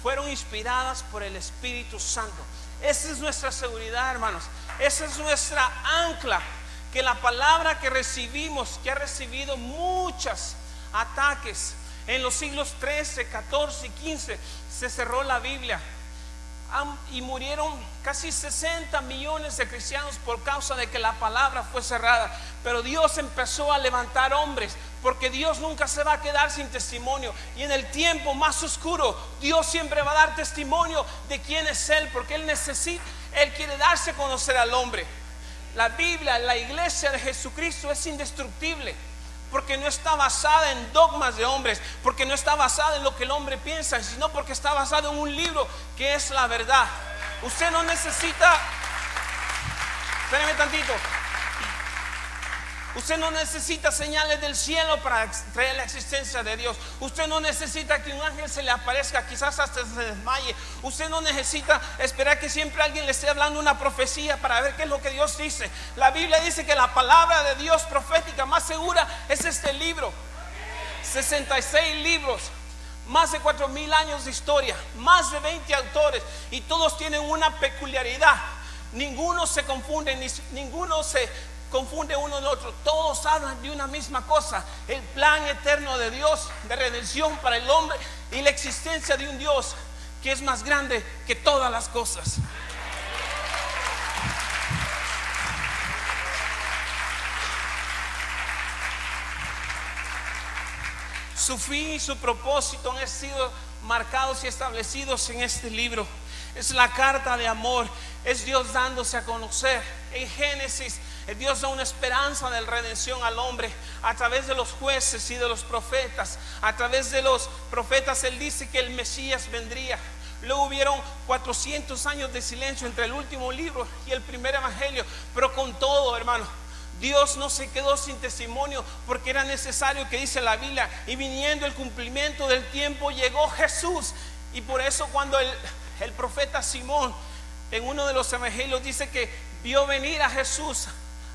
fueron inspiradas por el Espíritu Santo. Esa es nuestra seguridad, hermanos. Esa es nuestra ancla, que la palabra que recibimos, que ha recibido muchos ataques en los siglos 13, 14 y 15, se cerró la Biblia y murieron casi 60 millones de cristianos por causa de que la palabra fue cerrada. Pero Dios empezó a levantar hombres, porque Dios nunca se va a quedar sin testimonio, y en el tiempo más oscuro Dios siempre va a dar testimonio de quién es Él, porque Él quiere darse a conocer al hombre. La Biblia, la iglesia de Jesucristo es indestructible, porque no está basada en dogmas de hombres, porque no está basada en lo que el hombre piensa, sino porque está basada en un libro que es la verdad. Usted no necesita, espérame tantito, usted no necesita señales del cielo para traer la existencia de Dios. Usted no necesita que un ángel se le aparezca, quizás hasta se desmaye. Usted no necesita esperar que siempre alguien le esté hablando una profecía para ver qué es lo que Dios dice. La Biblia dice que la palabra de Dios profética más segura es este libro. 66 libros, más de 4,000 años de historia, más de 20 autores, y todos tienen una peculiaridad. Ninguno se confunde, ninguno se confunde uno del otro. Todos hablan de una misma cosa: el plan eterno de Dios de redención para el hombre y la existencia de un Dios que es más grande que todas las cosas. Su fin y su propósito han sido marcados y establecidos en este libro. Es la carta de amor, es Dios dándose a conocer. En Génesis, Dios da una esperanza de redención al hombre a través de los jueces y de los profetas. A través de los profetas Él dice que el Mesías vendría. Luego hubieron 400 años de silencio entre el último libro y el primer evangelio. Pero con todo, hermano, Dios no se quedó sin testimonio, porque era necesario, que dice la Biblia, y viniendo el cumplimiento del tiempo llegó Jesús. Y por eso cuando el profeta Simón En uno de los evangelios dice que vio venir a Jesús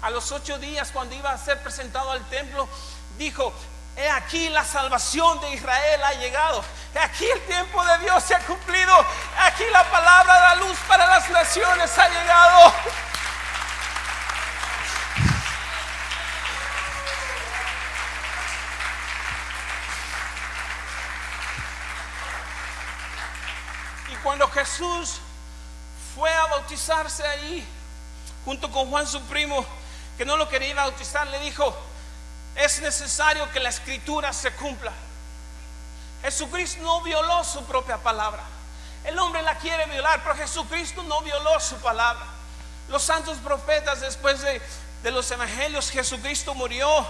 a los 8 días cuando iba a ser presentado al templo. Dijo: he aquí la salvación de Israel ha llegado. He aquí el tiempo de Dios se ha cumplido. He aquí la palabra de la luz para las naciones ha llegado. Y cuando Jesús fue a bautizarse ahí, junto con Juan su primo, que no lo quería bautizar, le dijo: es necesario que la escritura se cumpla. Jesucristo no violó su propia palabra. El hombre la quiere violar, pero Jesucristo no violó su palabra. Los santos profetas, después de los evangelios, Jesucristo murió,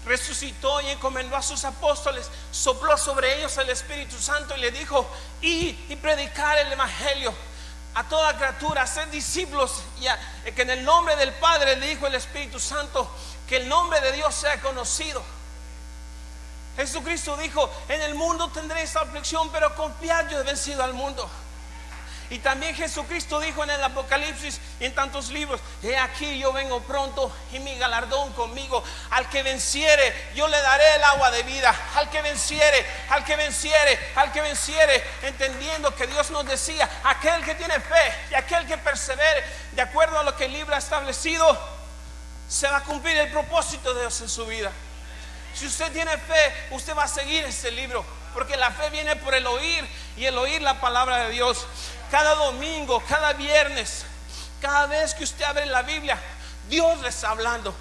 resucitó y encomendó a sus apóstoles, sopló sobre ellos el Espíritu Santo y le dijo: y predicar el evangelio a toda criatura, hacer discípulos, y que en el nombre del Padre, le dijo el Espíritu Santo, que el nombre de Dios sea conocido. Jesucristo dijo: en el mundo tendréis aflicción, pero confiad, yo he vencido al mundo. Y también Jesucristo dijo en el Apocalipsis y en tantos libros: he aquí yo vengo pronto y mi galardón conmigo. Al que venciere, yo le daré el agua de vida. Al que venciere, al que venciere, al que venciere. Entendiendo que Dios nos decía: aquel que tiene fe y aquel que persevere de acuerdo a lo que el libro ha establecido, se va a cumplir el propósito de Dios en su vida. Si usted tiene fe, usted va a seguir este libro, porque la fe viene por el oír, y el oír la palabra de Dios. Cada domingo, cada viernes, cada vez que usted abre la Biblia, Dios le está hablando,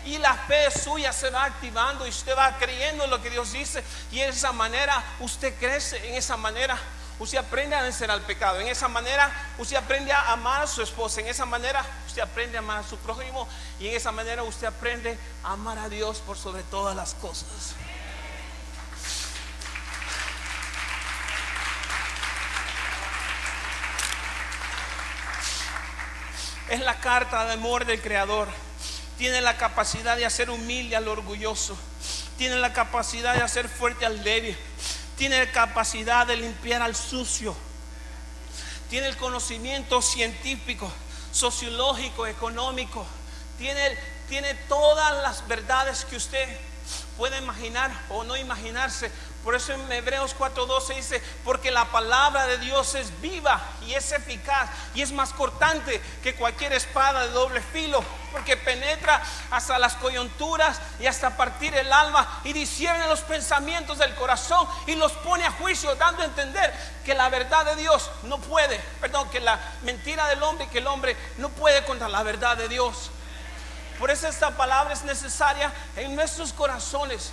y la fe suya se va activando, y usted va creyendo en lo que Dios dice, y de esa manera usted crece. En esa manera usted aprende a vencer al pecado. En esa manera usted aprende a amar a su esposa. En esa manera usted aprende a amar a su prójimo. Y en esa manera usted aprende a amar a Dios por sobre todas las cosas. Es la carta de amor del Creador. Tiene la capacidad de hacer humilde al orgulloso. Tiene la capacidad de hacer fuerte al débil. Tiene la capacidad de limpiar al sucio. Tiene el conocimiento científico, sociológico, económico. Tiene todas las verdades que usted puede imaginar o no imaginarse. Por eso en Hebreos 4:12 dice: porque la palabra de Dios es viva y es eficaz y es más cortante que cualquier espada de doble filo, porque penetra hasta las coyunturas y hasta partir el alma, y discierne los pensamientos del corazón y los pone a juicio, dando a entender que la verdad de Dios no puede, que la mentira del hombre, que el hombre no puede contra la verdad de Dios. Por eso esta palabra es necesaria en nuestros corazones.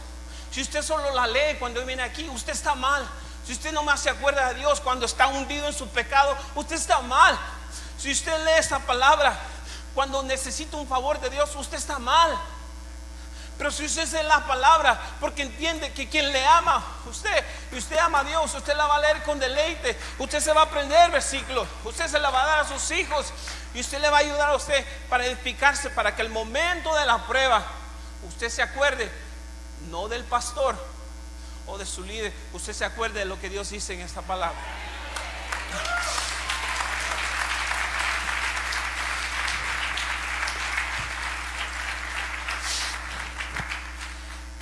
Si usted solo la lee cuando viene aquí, usted está mal. Si usted no más se acuerda de Dios cuando está hundido en su pecado, usted está mal. Si usted lee esta palabra cuando necesita un favor de Dios, usted está mal. Pero si usted lee la palabra porque entiende que quien le ama, usted ama a Dios, usted la va a leer con deleite. Usted se va a aprender versículos, usted se la va a dar a sus hijos, y usted le va a ayudar a usted para edificarse, para que el momento de la prueba usted se acuerde, no del pastor o de su líder, usted se acuerde de lo que Dios dice en esta palabra.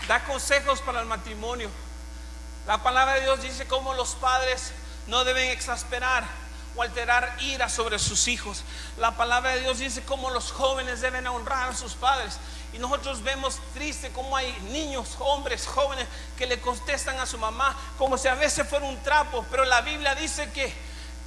Da consejos para el matrimonio. La palabra de Dios dice cómo los padres no deben exasperar o alterar ira sobre sus hijos. La palabra de Dios dice cómo los jóvenes deben honrar a sus padres. Y nosotros vemos triste cómo hay niños, hombres, jóvenes que le contestan a su mamá como si a veces fuera un trapo. Pero la Biblia dice que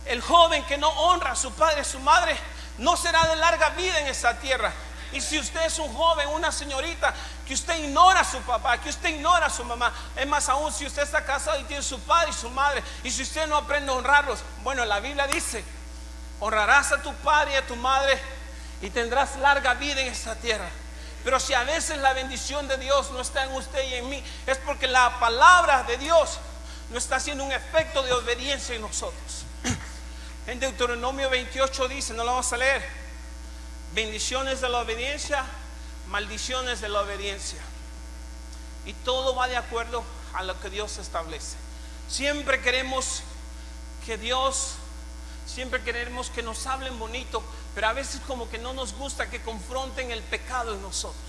el joven que no honra a su padre y a su madre no será de larga vida en esta tierra. Y si usted es un joven, una señorita, que usted ignora a su papá, que usted ignora a su mamá, es más aún si usted está casado y tiene su padre y su madre, y si usted no aprende a honrarlos, bueno, la Biblia dice: honrarás a tu padre y a tu madre y tendrás larga vida en esta tierra. Pero si a veces la bendición de Dios no está en usted y en mí, es porque la palabra de Dios no está haciendo un efecto de obediencia en nosotros. En Deuteronomio 28 dice, no lo vamos a leer: bendiciones de la obediencia, maldiciones de la obediencia. Y todo va de acuerdo a lo que Dios establece. Siempre queremos que Dios Siempre queremos que nos hablen bonito, pero a veces como que no nos gusta que confronten el pecado en nosotros.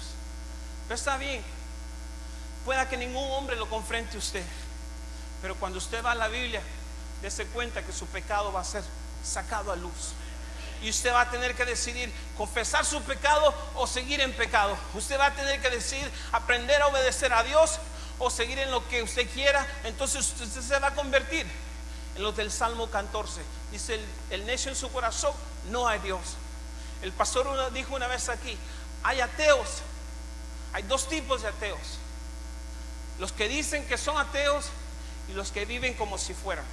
Pero está bien, pueda que ningún hombre lo confronte a usted, pero cuando usted va a la Biblia, dése cuenta que su pecado va a ser sacado a luz. Y usted va a tener que decidir confesar su pecado o seguir en pecado. Usted va a tener que decidir aprender a obedecer a Dios o seguir en lo que usted quiera. Entonces usted se va a convertir en lo del Salmo 14. Dice: el necio en su corazón, no hay Dios. El pastor dijo una vez aquí: hay ateos, hay dos tipos de ateos: los que dicen que son ateos y los que viven como si fueran.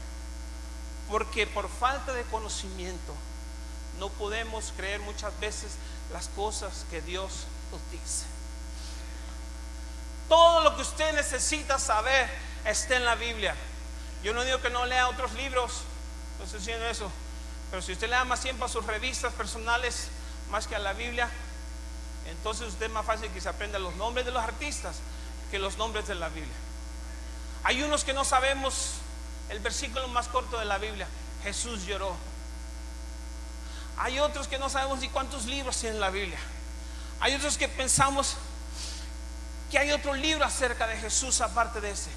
Porque por falta de conocimiento no podemos creer muchas veces las cosas que Dios nos dice. Todo lo que usted necesita saber está en la Biblia. Yo no digo que no lea otros libros, no estoy diciendo eso, pero si usted le da más tiempo a sus revistas personales más que a la Biblia, entonces usted es más fácil que se aprenda los nombres de los artistas que los nombres de la Biblia. Hay unos que no sabemos el versículo más corto de la Biblia: Jesús lloró. Hay otros que no sabemos ni cuántos libros tiene la Biblia. Hay otros que pensamos que hay otro libro acerca de Jesús aparte de ese.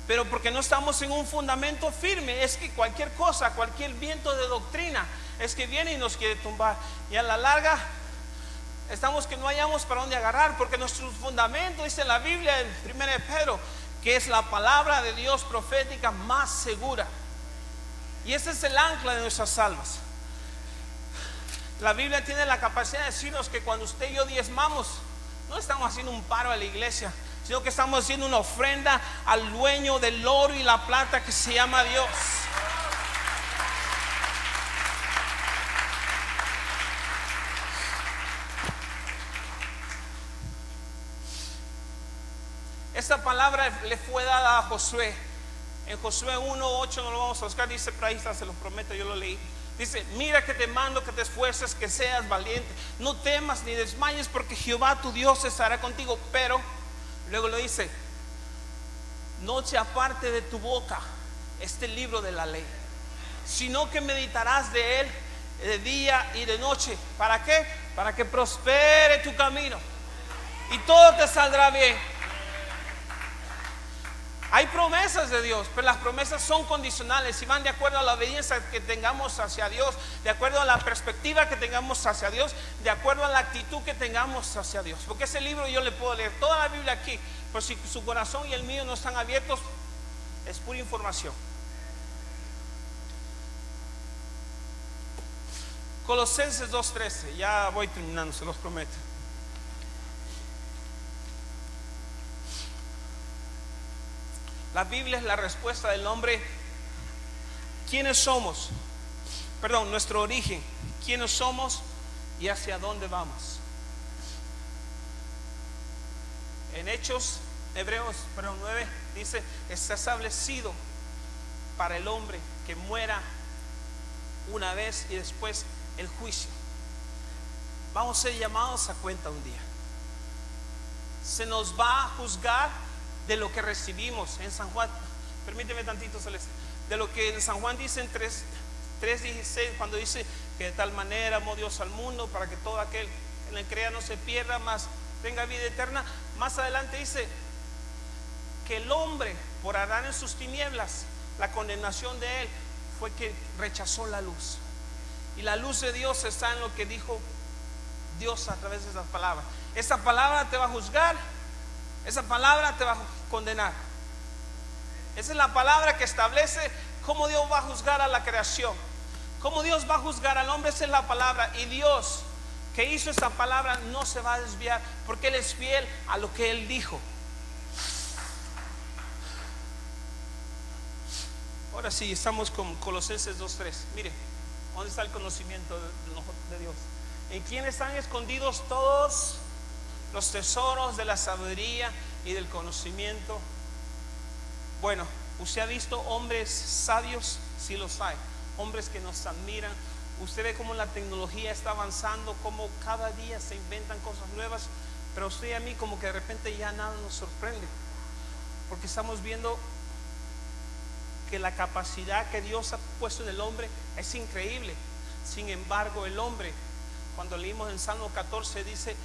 Pero porque no estamos en un fundamento firme, es que cualquier cosa, cualquier viento de doctrina, es que viene y nos quiere tumbar. Y a la larga estamos que no hallamos para dónde agarrar, porque nuestro fundamento, dice la Biblia en 1 Pedro, que es la palabra de Dios profética más segura. Y ese es el ancla de nuestras almas. La Biblia tiene la capacidad de decirnos que cuando usted y yo diezmamos, no estamos haciendo un paro a la iglesia, sino que estamos haciendo una ofrenda al dueño del oro y la plata, que se llama Dios. Esta palabra le fue dada a Josué. En Josué 1:8, no lo vamos a buscar, dice, por ahí está, se lo prometo, yo lo leí. Dice: mira que te mando que te esfuerces, que seas valiente, no temas ni desmayes, porque Jehová tu Dios estará contigo. Pero luego lo dice: no se aparte de tu boca este libro de la ley, sino que meditarás de él de día y de noche. ¿Para qué? Para que prospere tu camino y todo te saldrá bien. Hay promesas de Dios, pero las promesas son condicionales y van de acuerdo a la obediencia que tengamos hacia Dios, de acuerdo a la perspectiva que tengamos hacia Dios, de acuerdo a la actitud que tengamos hacia Dios. Porque ese libro yo le puedo leer toda la Biblia aquí, pero si su corazón y el mío no están abiertos, es pura información. Colosenses 2:13, ya voy terminando, se los prometo. La Biblia es la respuesta del hombre. ¿Quiénes somos? Perdón, nuestro origen. ¿Quiénes somos y hacia dónde vamos? En Hebreos 9 dice: está establecido para el hombre que muera una vez y después el juicio. Vamos a ser llamados a cuenta un día. Se nos va a juzgar de lo que recibimos. En San Juan, permíteme tantito, Celeste, de lo que en San Juan dice en 3:16, cuando dice que de tal manera amó Dios al mundo para que todo aquel que en él crea no se pierda, mas tenga vida eterna. Más adelante dice que el hombre, por andar en sus tinieblas, la condenación de él fue que rechazó la luz. Y la luz de Dios está en lo que dijo Dios a través de esa palabra. Esa palabra te va a juzgar, esa palabra te va a condenar. Esa es la palabra que establece cómo Dios va a juzgar a la creación, cómo Dios va a juzgar al hombre. Esa es la palabra. Y Dios, que hizo esa palabra, no se va a desviar, porque Él es fiel a lo que Él dijo. Ahora sí, estamos con Colosenses 2:3. Mire, ¿dónde está el conocimiento de Dios? ¿En quién están escondidos todos los tesoros de la sabiduría y del conocimiento? Bueno, usted ha visto hombres sabios, sí los hay, hombres que nos admiran. Usted ve cómo la tecnología está avanzando, cómo cada día se inventan cosas nuevas, pero a usted y a mí como que de repente ya nada nos sorprende, porque estamos viendo que la capacidad que Dios ha puesto en el hombre es increíble. Sin embargo, el hombre, cuando leímos en Salmo 14, dice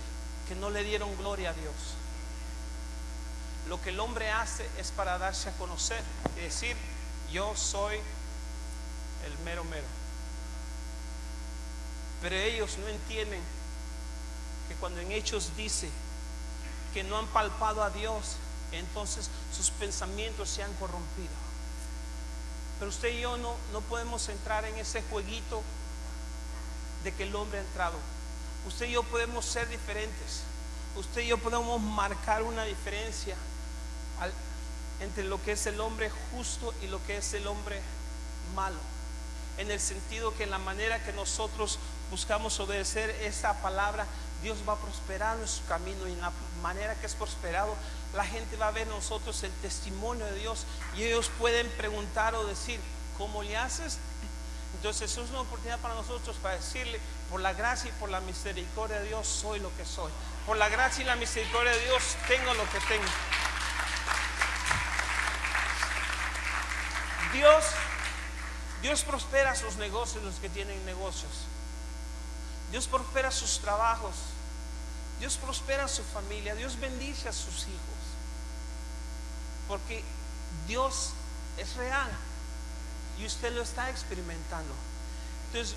que no le dieron gloria a Dios. Lo que el hombre hace es para darse a conocer y decir: yo soy el mero mero. Pero ellos no entienden que cuando en Hechos dice que no han palpado a Dios, entonces sus pensamientos se han corrompido. Pero usted y yo no podemos entrar en ese jueguito de que el hombre ha entrado. Usted y yo podemos ser diferentes. Usted y yo podemos marcar una diferencia entre lo que es el hombre justo y lo que es el hombre malo, en el sentido que en la manera que nosotros buscamos obedecer esa palabra, Dios va a prosperar nuestro camino, y en la manera que es prosperado, la gente va a ver en nosotros el testimonio de Dios, y ellos pueden preguntar o decir: ¿cómo le haces? Entonces eso es una oportunidad para nosotros para decirle: por la gracia y por la misericordia de Dios soy lo que soy. Por la gracia y la misericordia de Dios tengo lo que tengo. Dios prospera sus negocios, los que tienen negocios. Dios prospera sus trabajos. Dios prospera su familia. Dios bendice a sus hijos. Porque Dios es real y usted lo está experimentando. Entonces,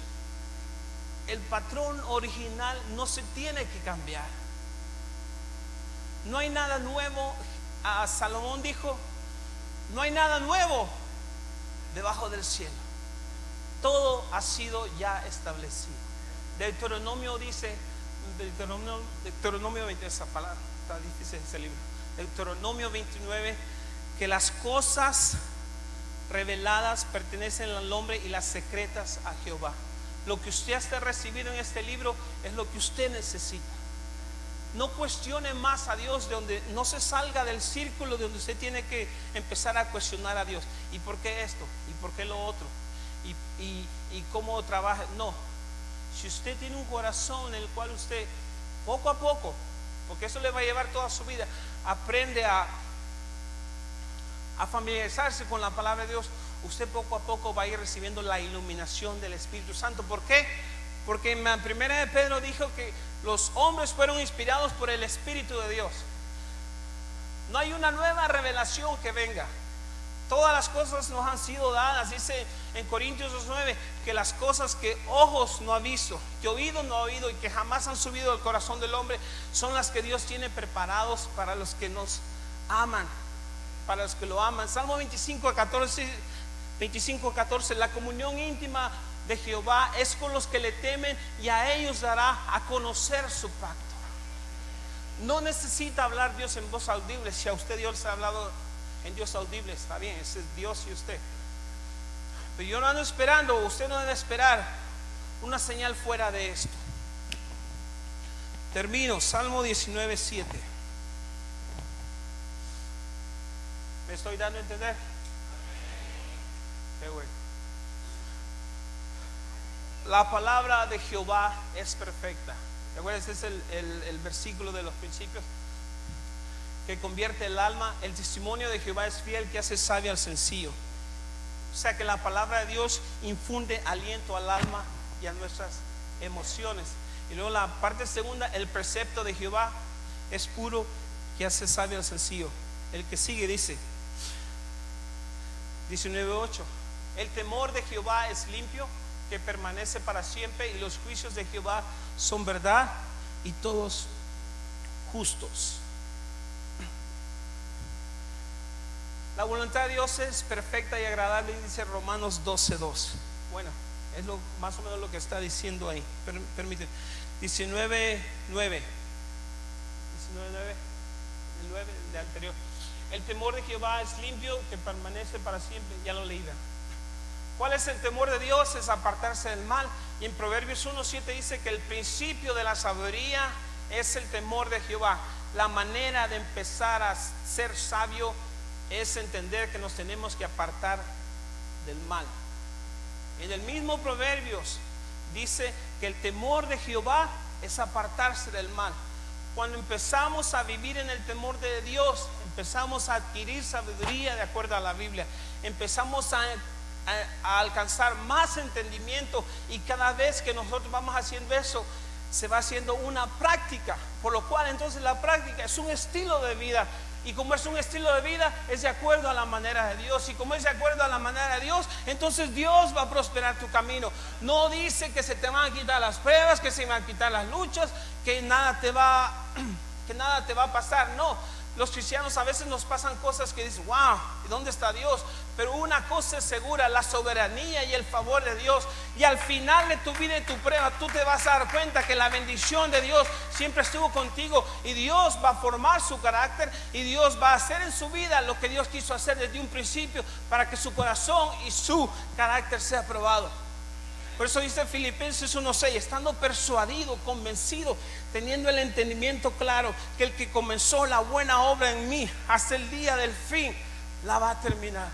el patrón original no se tiene que cambiar. No hay nada nuevo. Salomón dijo: no hay nada nuevo debajo del cielo. Todo ha sido ya establecido. Deuteronomio dice, Deuteronomio 20, esa palabra está difícil ese libro. Deuteronomio 29, que las cosas reveladas pertenecen al hombre y las secretas a Jehová. Lo que usted está recibido en este libro es lo que usted necesita. No cuestione más a Dios, de donde no se salga del círculo de donde usted tiene que empezar a cuestionar a Dios. ¿Y por qué esto? ¿Y por qué lo otro? ¿Y cómo trabaja? No. Si usted tiene un corazón en el cual usted poco a poco, porque eso le va a llevar toda su vida, aprende a familiarizarse con la palabra de Dios, usted poco a poco va a ir recibiendo la iluminación del Espíritu Santo. ¿Por qué? Porque en la primera de Pedro dijo que los hombres fueron inspirados por el Espíritu de Dios. No hay una nueva revelación que venga. Todas las cosas nos han sido dadas. Dice en Corintios 2:9 que las cosas que ojos no ha visto, que oído no ha oído y que jamás han subido al corazón del hombre, son las que Dios tiene preparados para los que nos aman, para los que lo aman. Salmo 25:14, la comunión íntima de Jehová es con los que le temen, y a ellos dará a conocer su pacto. No necesita hablar Dios en voz audible. Si a usted Dios ha hablado en Dios audible, está bien, ese es Dios y usted. Pero yo no ando esperando, usted no debe esperar una señal fuera de esto. Termino, Salmo 19:7. ¿Me estoy dando a entender? Qué bueno. La palabra de Jehová es perfecta. ¿Recuerdan? Este es el versículo de los principios que convierte el alma. El testimonio de Jehová es fiel, que hace sabio al sencillo. O sea que la palabra de Dios infunde aliento al alma y a nuestras emociones. Y luego la parte segunda, el precepto de Jehová es puro, que hace sabio al sencillo. El que sigue dice 19:8, el temor de Jehová es limpio, que permanece para siempre, y los juicios de Jehová son verdad y todos justos. La voluntad de Dios es perfecta y agradable, dice Romanos 12:2. Bueno, es más o menos lo que está diciendo ahí. Permíteme. 19:9. El 9 de anterior. El temor de Jehová es limpio, que permanece para siempre. Ya lo leí. ¿Cuál es el temor de Dios? Es apartarse del mal. Y en Proverbios 1:7 dice que el principio de la sabiduría es el temor de Jehová. La manera de empezar a ser sabio es entender que nos tenemos que apartar del mal. En el mismo Proverbios dice que el temor de Jehová es apartarse del mal. Cuando empezamos a vivir en el temor de Dios, empezamos a adquirir sabiduría de acuerdo a la Biblia, empezamos a alcanzar más entendimiento, y cada vez que nosotros vamos haciendo eso, se va haciendo una práctica, por lo cual entonces la práctica es un estilo de vida. Y como es un estilo de vida, es de acuerdo a la manera de Dios. Y como es de acuerdo a la manera de Dios, entonces Dios va a prosperar tu camino. No dice que se te van a quitar las pruebas, que se van a quitar las luchas, que nada te va a pasar. No, los cristianos a veces nos pasan cosas que dicen, wow, ¿y dónde está Dios? Pero una cosa es segura, la soberanía y el favor de Dios. Y al final de tu vida y tu prueba, tú te vas a dar cuenta que la bendición de Dios siempre estuvo contigo, y Dios va a formar su carácter, y Dios va a hacer en su vida lo que Dios quiso hacer desde un principio, para que su corazón y su carácter sea probado. Por eso dice Filipenses 1:6, estando persuadido, convencido, teniendo el entendimiento claro, que el que comenzó la buena obra en mí, hasta el día del fin, la va a terminar.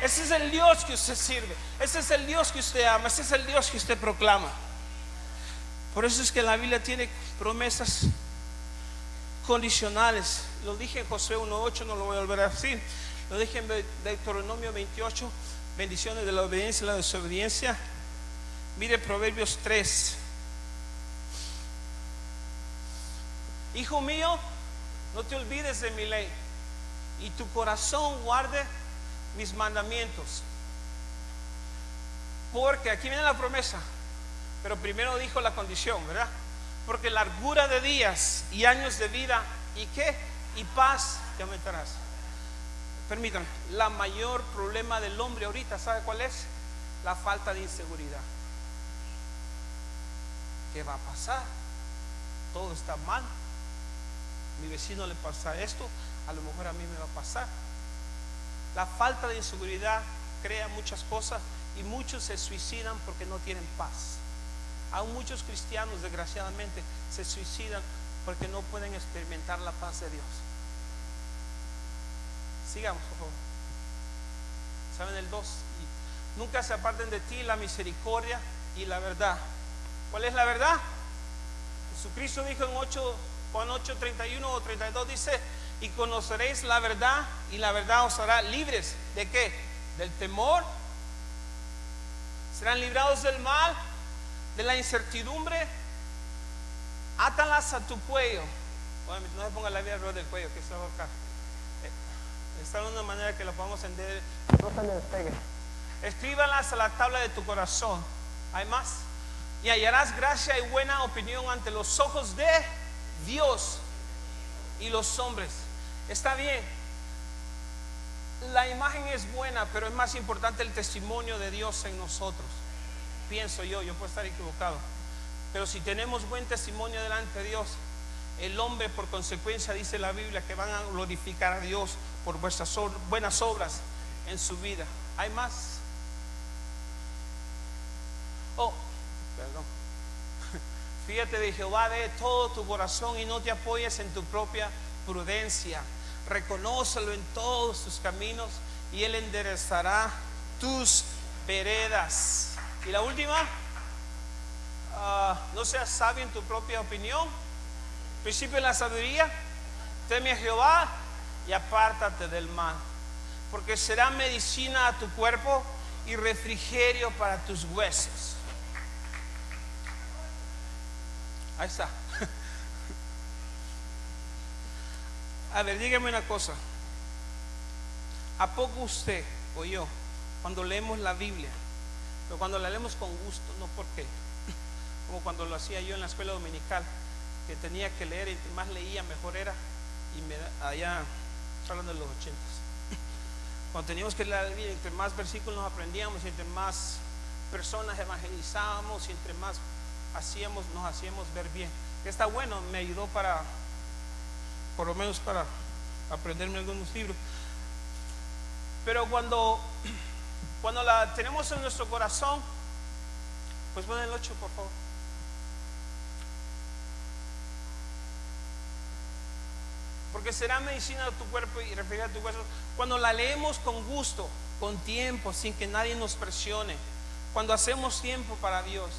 Ese es el Dios que usted sirve, ese es el Dios que usted ama, ese es el Dios que usted proclama. Por eso es que la Biblia tiene promesas condicionales. Lo dije en Josué 1:8, no lo voy a volver a decir. Lo dije en Deuteronomio 28, bendiciones de la obediencia y la desobediencia. Mire Proverbios 3. Hijo mío, no te olvides de mi ley, y tu corazón guarde mis mandamientos. Porque aquí viene la promesa, pero primero dijo la condición, ¿verdad? Porque largura de días y años de vida, ¿y qué? Y paz te aumentarás. Permítanme, la mayor problema del hombre ahorita, ¿sabe cuál es? La falta de inseguridad. ¿Qué va a pasar? Todo está mal. Mi vecino le pasa esto, a lo mejor a mí me va a pasar. La falta de inseguridad crea muchas cosas, y muchos se suicidan porque no tienen paz. Aún muchos cristianos, desgraciadamente, se suicidan porque no pueden experimentar la paz de Dios. Sigamos, por favor. ¿Saben el 2? Nunca se aparten de ti la misericordia y la verdad. ¿Cuál es la verdad? Jesucristo dijo en Juan 8:31 o 32, dice: y conoceréis la verdad, y la verdad os hará libres. ¿De qué? Del temor. Serán librados del mal, de la incertidumbre. Átalas a tu cuello. Obviamente, no se ponga la vida alrededor del cuello, que se va a ahorcar. Está de una manera que la podamos entender. No se le despegue. Escríbalas a la tabla de tu corazón. Hay más. Y hallarás gracia y buena opinión ante los ojos de Dios y los hombres. Está bien, la imagen es buena, pero es más importante el testimonio de Dios en nosotros. Pienso yo puedo estar equivocado, pero si tenemos buen testimonio delante de Dios, el hombre, por consecuencia, dice la Biblia, que van a glorificar a Dios por vuestras buenas obras en su vida. ¿Hay más? Perdón. Fíjate de Jehová de todo tu corazón, y no te apoyes en tu propia prudencia. Reconócelo en todos tus caminos, y Él enderezará tus veredas. Y la última, no seas sabio en tu propia opinión. Principio de la sabiduría: teme a Jehová y apártate del mal, porque será medicina a tu cuerpo y refrigerio para tus huesos. Ahí está. A ver, dígame una cosa. ¿A poco usted o yo, cuando leemos la Biblia, pero cuando la leemos con gusto, no porque, como cuando lo hacía yo en la escuela dominical, que tenía que leer, y entre más leía mejor era, y allá, hablando de los 80s, cuando teníamos que leer la Biblia, entre más versículos nos aprendíamos, y entre más personas evangelizábamos, y entre más nos hacíamos ver bien. Está bueno, me ayudó para, por lo menos para aprenderme algunos libros. Pero cuando la tenemos en nuestro corazón, pues pon el 8, por favor. Porque será medicina a tu cuerpo y refrigerio a tu hueso. Cuando la leemos con gusto, con tiempo, sin que nadie nos presione, cuando hacemos tiempo para Dios,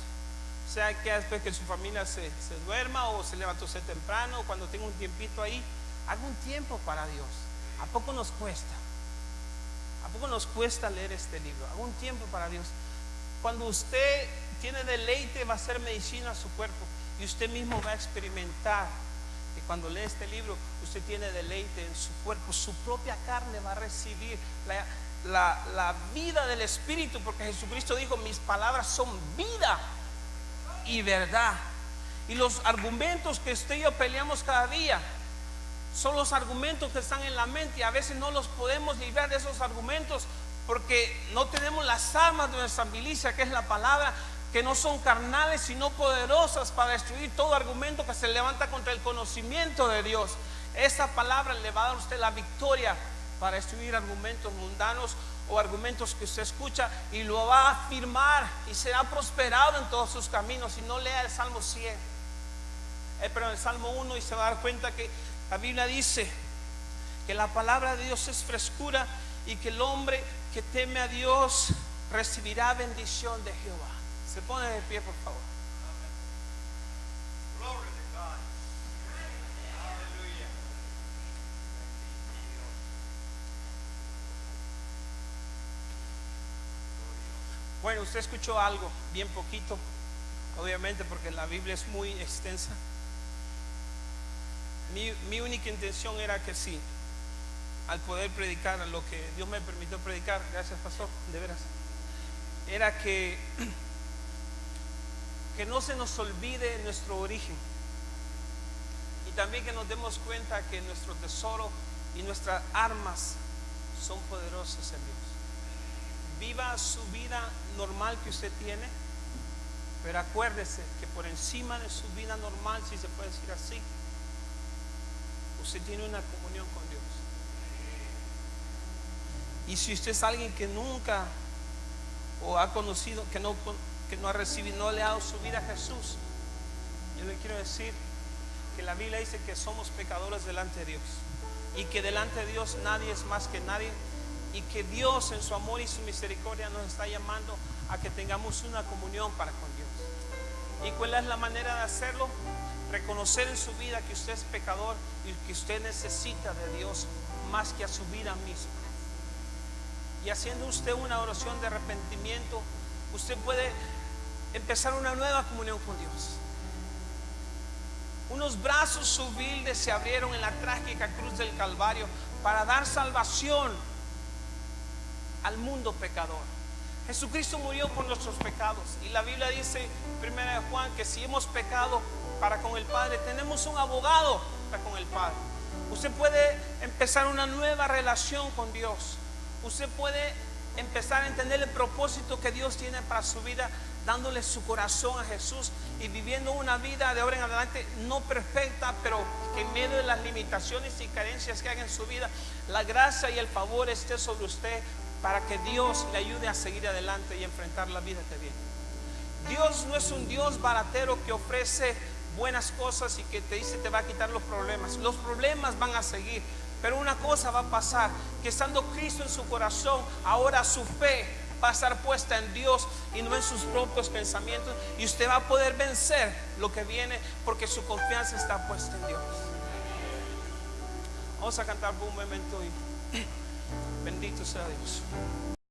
sea que después que su familia se duerma o se levantó temprano, o cuando tenga un tiempito ahí, haga un tiempo para Dios. ¿A poco nos cuesta? ¿A poco nos cuesta leer este libro? Haga un tiempo para Dios. Cuando usted tiene deleite, va a ser medicina a su cuerpo, y usted mismo va a experimentar que cuando lee este libro, usted tiene deleite en su cuerpo. Su propia carne va a recibir la vida del Espíritu, porque Jesucristo dijo: mis palabras son vida y verdad. Y los argumentos que usted y yo peleamos cada día son los argumentos que están en la mente, y a veces no los podemos librar de esos argumentos porque no tenemos las armas de nuestra milicia, que es la palabra, que no son carnales sino poderosas para destruir todo argumento que se levanta contra el conocimiento de Dios. Esa palabra le va a dar a usted la victoria para destruir argumentos mundanos o argumentos que usted escucha, y lo va a afirmar y será prosperado en todos sus caminos. Si no, lea el Salmo 100, pero el Salmo 1, y se va a dar cuenta que la Biblia dice que la palabra de Dios es frescura, y que el hombre que teme a Dios recibirá bendición de Jehová. Se pone de pie, por favor. Bueno, usted escuchó algo, bien poquito, obviamente, porque la Biblia es muy extensa. Mi única intención era que sí, al poder predicar lo que Dios me permitió predicar, gracias pastor, de veras, era que no se nos olvide nuestro origen, y también que nos demos cuenta que nuestro tesoro y nuestras armas son poderosas en Dios. Viva su vida normal que usted tiene, pero acuérdese que por encima de su vida normal, si se puede decir así, usted tiene una comunión con Dios. Y si usted es alguien que nunca o ha conocido, que no ha recibido, no le ha dado su vida a Jesús, yo le quiero decir que la Biblia dice que somos pecadores delante de Dios, y que delante de Dios nadie es más que nadie, y que Dios en su amor y su misericordia nos está llamando a que tengamos una comunión para con Dios. ¿Y cuál es la manera de hacerlo? Reconocer en su vida que usted es pecador y que usted necesita de Dios más que a su vida misma. Y haciendo usted una oración de arrepentimiento, usted puede empezar una nueva comunión con Dios. Unos brazos humildes se abrieron en la trágica cruz del Calvario para dar salvación al mundo pecador. Jesucristo murió por nuestros pecados, y la Biblia dice, 1 Juan, que si hemos pecado para con el Padre, tenemos un abogado para con el Padre. Usted puede empezar una nueva relación con Dios. Usted puede empezar a entender el propósito que Dios tiene para su vida, dándole su corazón a Jesús y viviendo una vida de ahora en adelante no perfecta, pero que en medio de las limitaciones y carencias que hay en su vida, la gracia y el favor esté sobre usted, para que Dios le ayude a seguir adelante y enfrentar la vida que viene. Dios no es un Dios baratero que ofrece buenas cosas y que te dice te va a quitar los problemas. Los problemas van a seguir, pero una cosa va a pasar, que estando Cristo en su corazón, ahora su fe va a estar puesta en Dios y no en sus propios pensamientos, y usted va a poder vencer lo que viene porque su confianza está puesta en Dios. Vamos a cantar por un momento y bendito sea Dios.